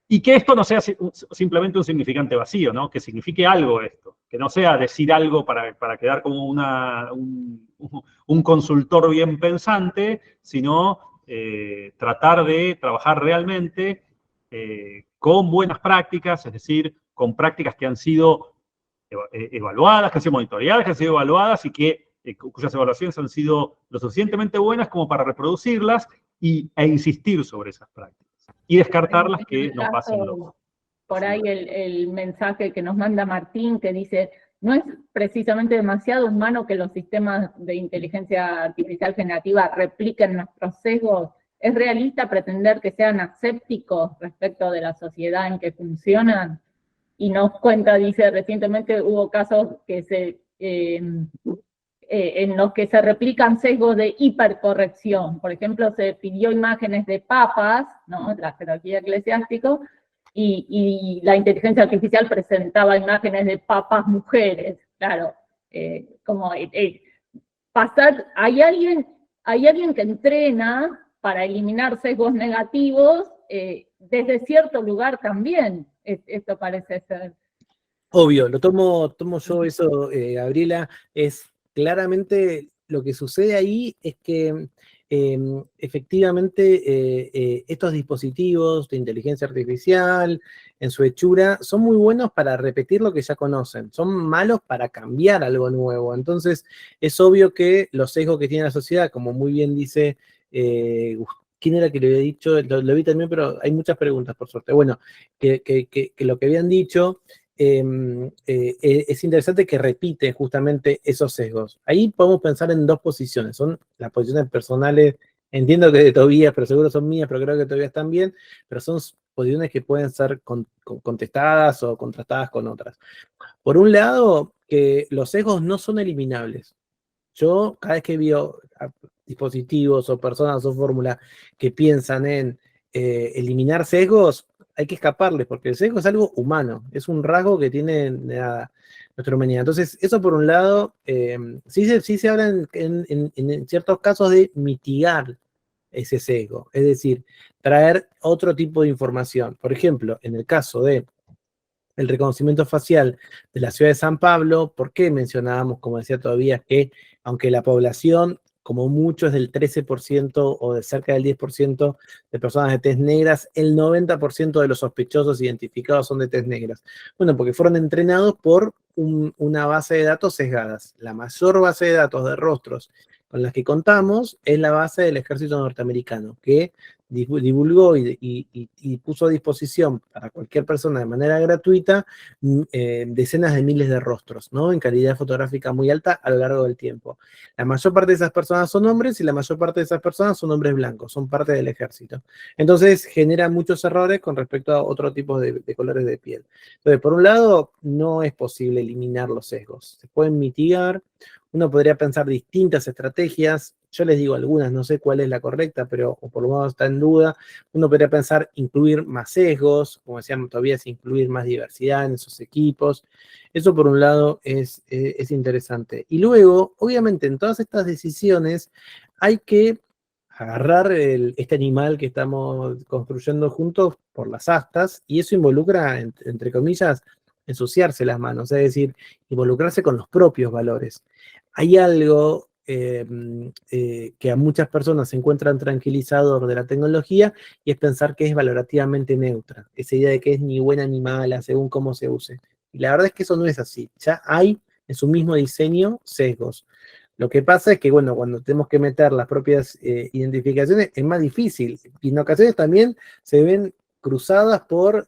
Y que esto no sea simplemente un significante vacío, ¿no? Que signifique algo esto. Que no sea decir algo para quedar como un consultor bien pensante, sino tratar de trabajar realmente con buenas prácticas, es decir, con prácticas que han sido evaluadas, que han sido monitoreadas, que han sido evaluadas y cuyas evaluaciones han sido lo suficientemente buenas como para reproducirlas e insistir sobre esas prácticas. Y descartar las que no pasen. Por ahí el mensaje que nos manda Martín, que dice, no es precisamente demasiado humano que los sistemas de inteligencia artificial generativa repliquen nuestros sesgos. ¿Es realista pretender que sean asépticos respecto de la sociedad en que funcionan? Y nos cuenta, dice, recientemente hubo casos que en los que se replican sesgos de hipercorrección. Por ejemplo, se pidió imágenes de papas, ¿no?, la jerarquía eclesiástica, y la inteligencia artificial presentaba imágenes de papas mujeres. Claro, hay alguien que entrena para eliminar sesgos negativos desde cierto lugar también. Esto parece ser. Obvio, lo tomo yo eso, Gabriela, es claramente lo que sucede ahí es que efectivamente estos dispositivos de inteligencia artificial, en su hechura, son muy buenos para repetir lo que ya conocen, son malos para cambiar algo nuevo. Entonces, es obvio que los sesgos que tiene la sociedad, como muy bien dice, ¿quién era que le había dicho? Lo vi también, pero hay muchas preguntas, por suerte. Bueno, que lo que habían dicho es interesante que repite justamente esos sesgos. Ahí podemos pensar en dos posiciones, son las posiciones personales, entiendo que de Tobías, pero seguro son mías, pero creo que Tobías también, pero son posiciones que pueden ser contestadas o contrastadas con otras. Por un lado, que los sesgos no son eliminables. Yo, cada vez que veo dispositivos o personas o fórmulas que piensan en eliminar sesgos, hay que escaparles, porque el sesgo es algo humano, es un rasgo que tiene nuestra humanidad. Entonces, eso por un lado, sí se habla en ciertos casos de mitigar ese sesgo, es decir, traer otro tipo de información. Por ejemplo, en el caso de el reconocimiento facial de la ciudad de San Pablo, ¿por qué mencionábamos, como decía todavía, que aunque la población, como mucho, es del 13% o de cerca del 10% de personas de tez negras, el 90% de los sospechosos identificados son de tez negras? Bueno, porque fueron entrenados por una base de datos sesgadas. La mayor base de datos de rostros con las que contamos es la base del ejército norteamericano, que divulgó y puso a disposición para cualquier persona de manera gratuita decenas de miles de rostros, ¿no?, en calidad fotográfica muy alta a lo largo del tiempo. La mayor parte de esas personas son hombres y la mayor parte de esas personas son hombres blancos, son parte del ejército. Entonces genera muchos errores con respecto a otro tipo de colores de piel. Entonces, por un lado, no es posible eliminar los sesgos, se pueden mitigar. Uno podría pensar distintas estrategias, yo les digo algunas, no sé cuál es la correcta, pero o por lo menos está en duda. Uno podría pensar incluir más sesgos, como decíamos todavía, es incluir más diversidad en esos equipos. Eso por un lado es interesante. Y luego, obviamente, en todas estas decisiones hay que agarrar este animal que estamos construyendo juntos por las astas, y eso involucra, entre comillas, ensuciarse las manos, es decir, involucrarse con los propios valores. Hay algo que a muchas personas se encuentran tranquilizador de la tecnología, y es pensar que es valorativamente neutra, esa idea de que es ni buena ni mala según cómo se use. Y la verdad es que eso no es así, ya hay en su mismo diseño sesgos. Lo que pasa es que, bueno, cuando tenemos que meter las propias identificaciones es más difícil, y en ocasiones también se ven cruzadas por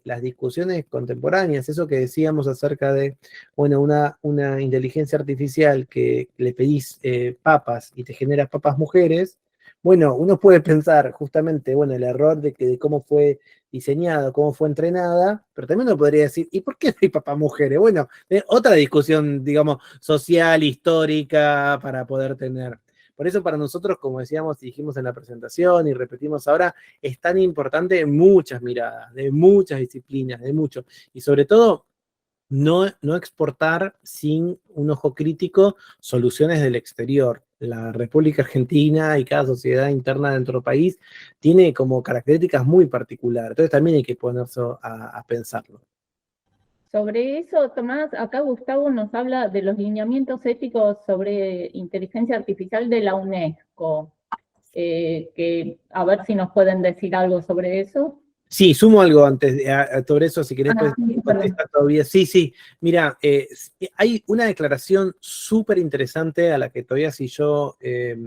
las discusiones contemporáneas, eso que decíamos acerca de, bueno, una inteligencia artificial que le pedís papas y te genera papas mujeres. Bueno, uno puede pensar justamente, bueno, el error de cómo fue diseñado, cómo fue entrenada, pero también uno podría decir, ¿y por qué no hay papas mujeres? Bueno, otra discusión, digamos, social, histórica, para poder tener. Por eso para nosotros, como decíamos y dijimos en la presentación y repetimos ahora, es tan importante muchas miradas, de muchas disciplinas, de mucho. Y sobre todo, no exportar sin un ojo crítico soluciones del exterior. La República Argentina y cada sociedad interna dentro del país tiene como características muy particulares. Entonces también hay que ponerse a pensarlo. Sobre eso, Tomás, acá Gustavo nos habla de los lineamientos éticos sobre inteligencia artificial de la UNESCO, que a ver si nos pueden decir algo sobre eso. Sí, sumo algo antes sobre eso, si querés pues, Sí, contestar todavía. Sí, mira, hay una declaración súper interesante a la que Tobias y yo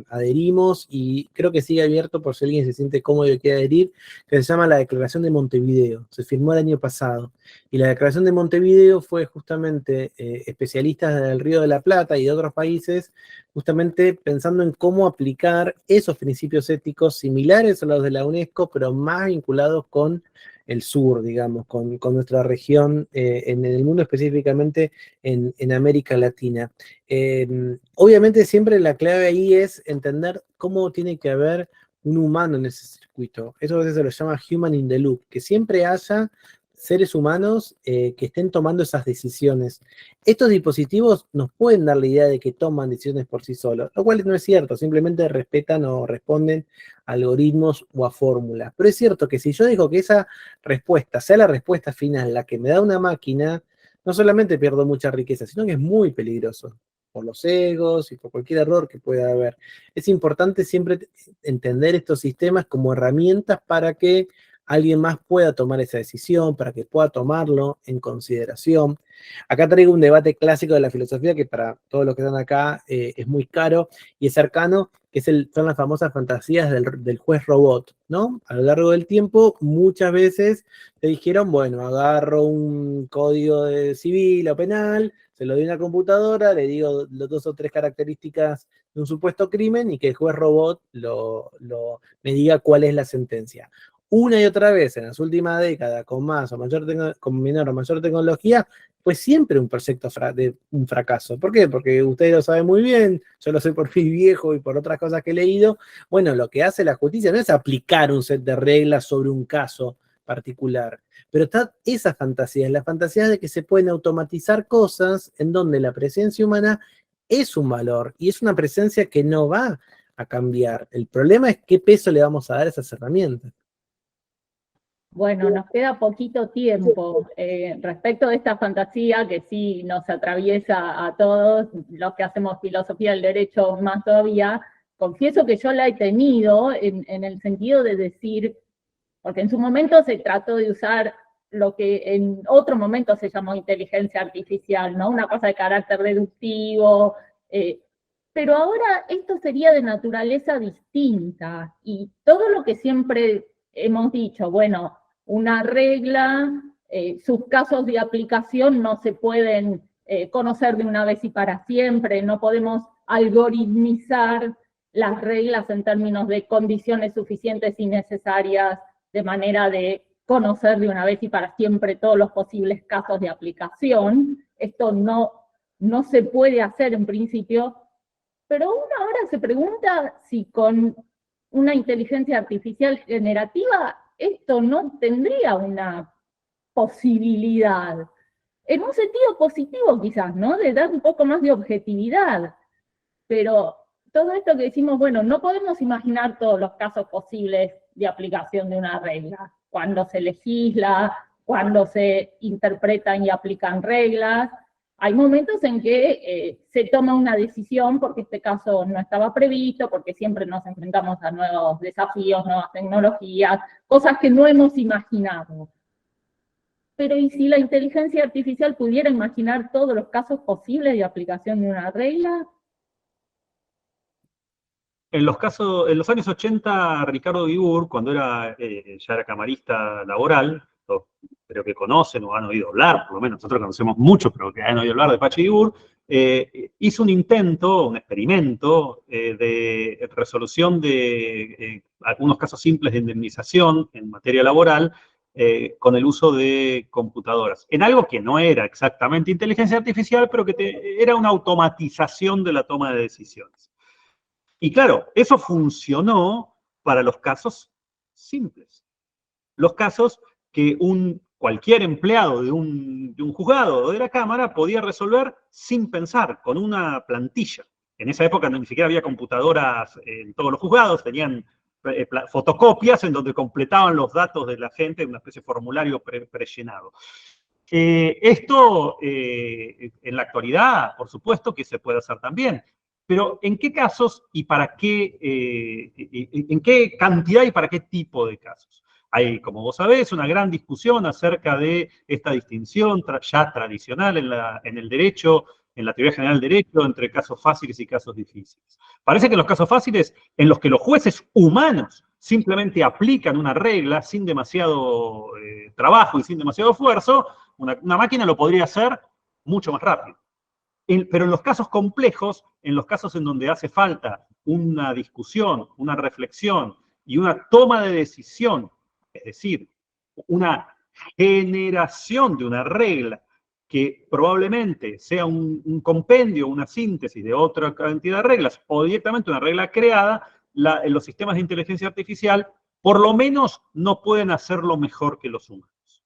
adherimos y creo que sigue abierto por si alguien se siente cómodo y quiere adherir, que se llama la Declaración de Montevideo. Se firmó el año pasado. Y la Declaración de Montevideo fue justamente especialistas del Río de la Plata y de otros países, justamente pensando en cómo aplicar esos principios éticos similares a los de la UNESCO, pero más vinculados con el sur, digamos, con nuestra región, en el mundo específicamente en América Latina. Obviamente siempre la clave ahí es entender cómo tiene que haber un humano en ese circuito. Eso a veces se lo llama human in the loop, que siempre haya seres humanos que estén tomando esas decisiones. Estos dispositivos nos pueden dar la idea de que toman decisiones por sí solos, lo cual no es cierto, simplemente respetan o responden a algoritmos o a fórmulas. Pero es cierto que si yo digo que esa respuesta sea la respuesta final, la que me da una máquina, no solamente pierdo mucha riqueza, sino que es muy peligroso por los egos y por cualquier error que pueda haber. Es importante siempre entender estos sistemas como herramientas para que alguien más pueda tomar esa decisión, para que pueda tomarlo en consideración. Acá traigo un debate clásico de la filosofía que para todos los que están acá es muy caro y es cercano, que son las famosas fantasías del juez robot, ¿no? A lo largo del tiempo, muchas veces te dijeron, bueno, agarro un código civil o penal, se lo doy a una computadora, le digo las 2 o 3 características de un supuesto crimen y que el juez robot me diga cuál es la sentencia. Una y otra vez en las últimas décadas, con menor o mayor tecnología, fue siempre un proyecto de un fracaso. ¿Por qué? Porque ustedes lo saben muy bien, yo lo sé por mi viejo y por otras cosas que he leído. Bueno, lo que hace la justicia no es aplicar un set de reglas sobre un caso particular, pero está esa fantasía, la fantasía de que se pueden automatizar cosas en donde la presencia humana es un valor y es una presencia que no va a cambiar. El problema es qué peso le vamos a dar a esas herramientas. Bueno, nos queda poquito tiempo. Respecto de esta fantasía que sí nos atraviesa a todos, los que hacemos filosofía del derecho más todavía, confieso que yo la he tenido en el sentido de decir, porque en su momento se trató de usar lo que en otro momento se llamó inteligencia artificial, ¿no? Una cosa de carácter deductivo, pero ahora esto sería de naturaleza distinta y todo lo que siempre hemos dicho, bueno, una regla, sus casos de aplicación no se pueden conocer de una vez y para siempre, no podemos algoritmizar las reglas en términos de condiciones suficientes y necesarias de manera de conocer de una vez y para siempre todos los posibles casos de aplicación. Esto no se puede hacer en principio, pero uno ahora se pregunta si con una inteligencia artificial generativa esto no tendría una posibilidad, en un sentido positivo quizás, ¿no? De dar un poco más de objetividad, pero todo esto que decimos, bueno, no podemos imaginar todos los casos posibles de aplicación de una regla, cuando se legisla, cuando se interpretan y aplican reglas. Hay momentos en que se toma una decisión porque este caso no estaba previsto, porque siempre nos enfrentamos a nuevos desafíos, nuevas tecnologías, cosas que no hemos imaginado. Pero ¿y si la inteligencia artificial pudiera imaginar todos los casos posibles de aplicación de una regla? En los años 80, Ricardo Guibur, cuando ya era camarista laboral, creo que conocen o han oído hablar, por lo menos nosotros conocemos mucho, pero que han oído hablar de Pachi Guibur, hizo un intento, un experimento de resolución de algunos casos simples de indemnización en materia laboral con el uso de computadoras, en algo que no era exactamente inteligencia artificial, pero que era una automatización de la toma de decisiones. Y claro, eso funcionó para los casos simples. Los casos que cualquier empleado de un juzgado o de la Cámara podía resolver sin pensar, con una plantilla. En esa época ni siquiera había computadoras en todos los juzgados, tenían fotocopias en donde completaban los datos de la gente, una especie de formulario prellenado. Esto, en la actualidad, por supuesto que se puede hacer también. Pero ¿en qué casos y para qué, en qué cantidad y para qué tipo de casos? Hay, como vos sabés, una gran discusión acerca de esta distinción ya tradicional en el derecho, en la teoría general del derecho, entre casos fáciles y casos difíciles. Parece que en los casos fáciles, en los que los jueces humanos simplemente aplican una regla sin demasiado trabajo y sin demasiado esfuerzo, una máquina lo podría hacer mucho más rápido. Pero en los casos complejos, en los casos en donde hace falta una discusión, una reflexión y una toma de decisión, es decir, una generación de una regla que probablemente sea un compendio, una síntesis de otra cantidad de reglas, o directamente una regla creada, los sistemas de inteligencia artificial por lo menos no pueden hacerlo mejor que los humanos.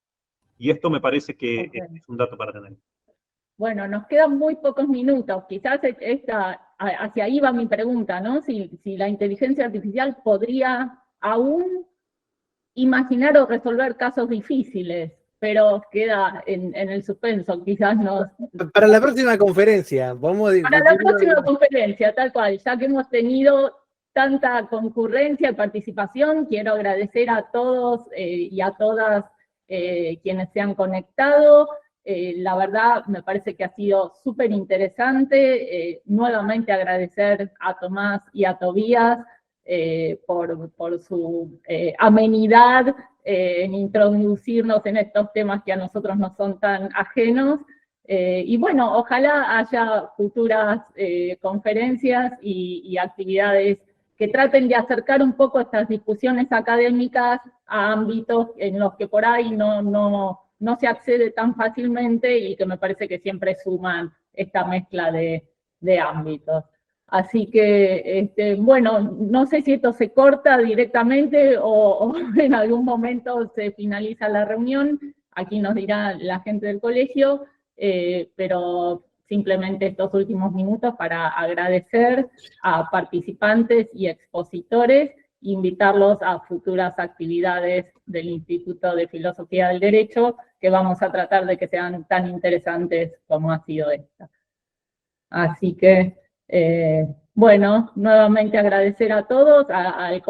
Y esto me parece que es un dato para tener. Bueno, nos quedan muy pocos minutos. Quizás hacia ahí va mi pregunta, ¿no? Si la inteligencia artificial podría aún imaginar o resolver casos difíciles, pero queda en el suspenso, quizás no. Para la próxima conferencia, vamos a Para la próxima conferencia, tal cual, ya que hemos tenido tanta concurrencia y participación, quiero agradecer a todos y a todas quienes se han conectado. La verdad, me parece que ha sido súper interesante. Nuevamente agradecer a Tomás y a Tobías por su amenidad en introducirnos en estos temas que a nosotros no son tan ajenos. Y bueno, ojalá haya futuras conferencias y actividades que traten de acercar un poco estas discusiones académicas a ámbitos en los que por ahí no se accede tan fácilmente y que me parece que siempre suman esta mezcla de ámbitos. Así que, bueno, no sé si esto se corta directamente o en algún momento se finaliza la reunión, aquí nos dirá la gente del colegio, pero simplemente estos últimos minutos para agradecer a participantes y expositores, invitarlos a futuras actividades del Instituto de Filosofía del Derecho, que vamos a tratar de que sean tan interesantes como ha sido esta. Así que, bueno, nuevamente agradecer a todos, al colegio.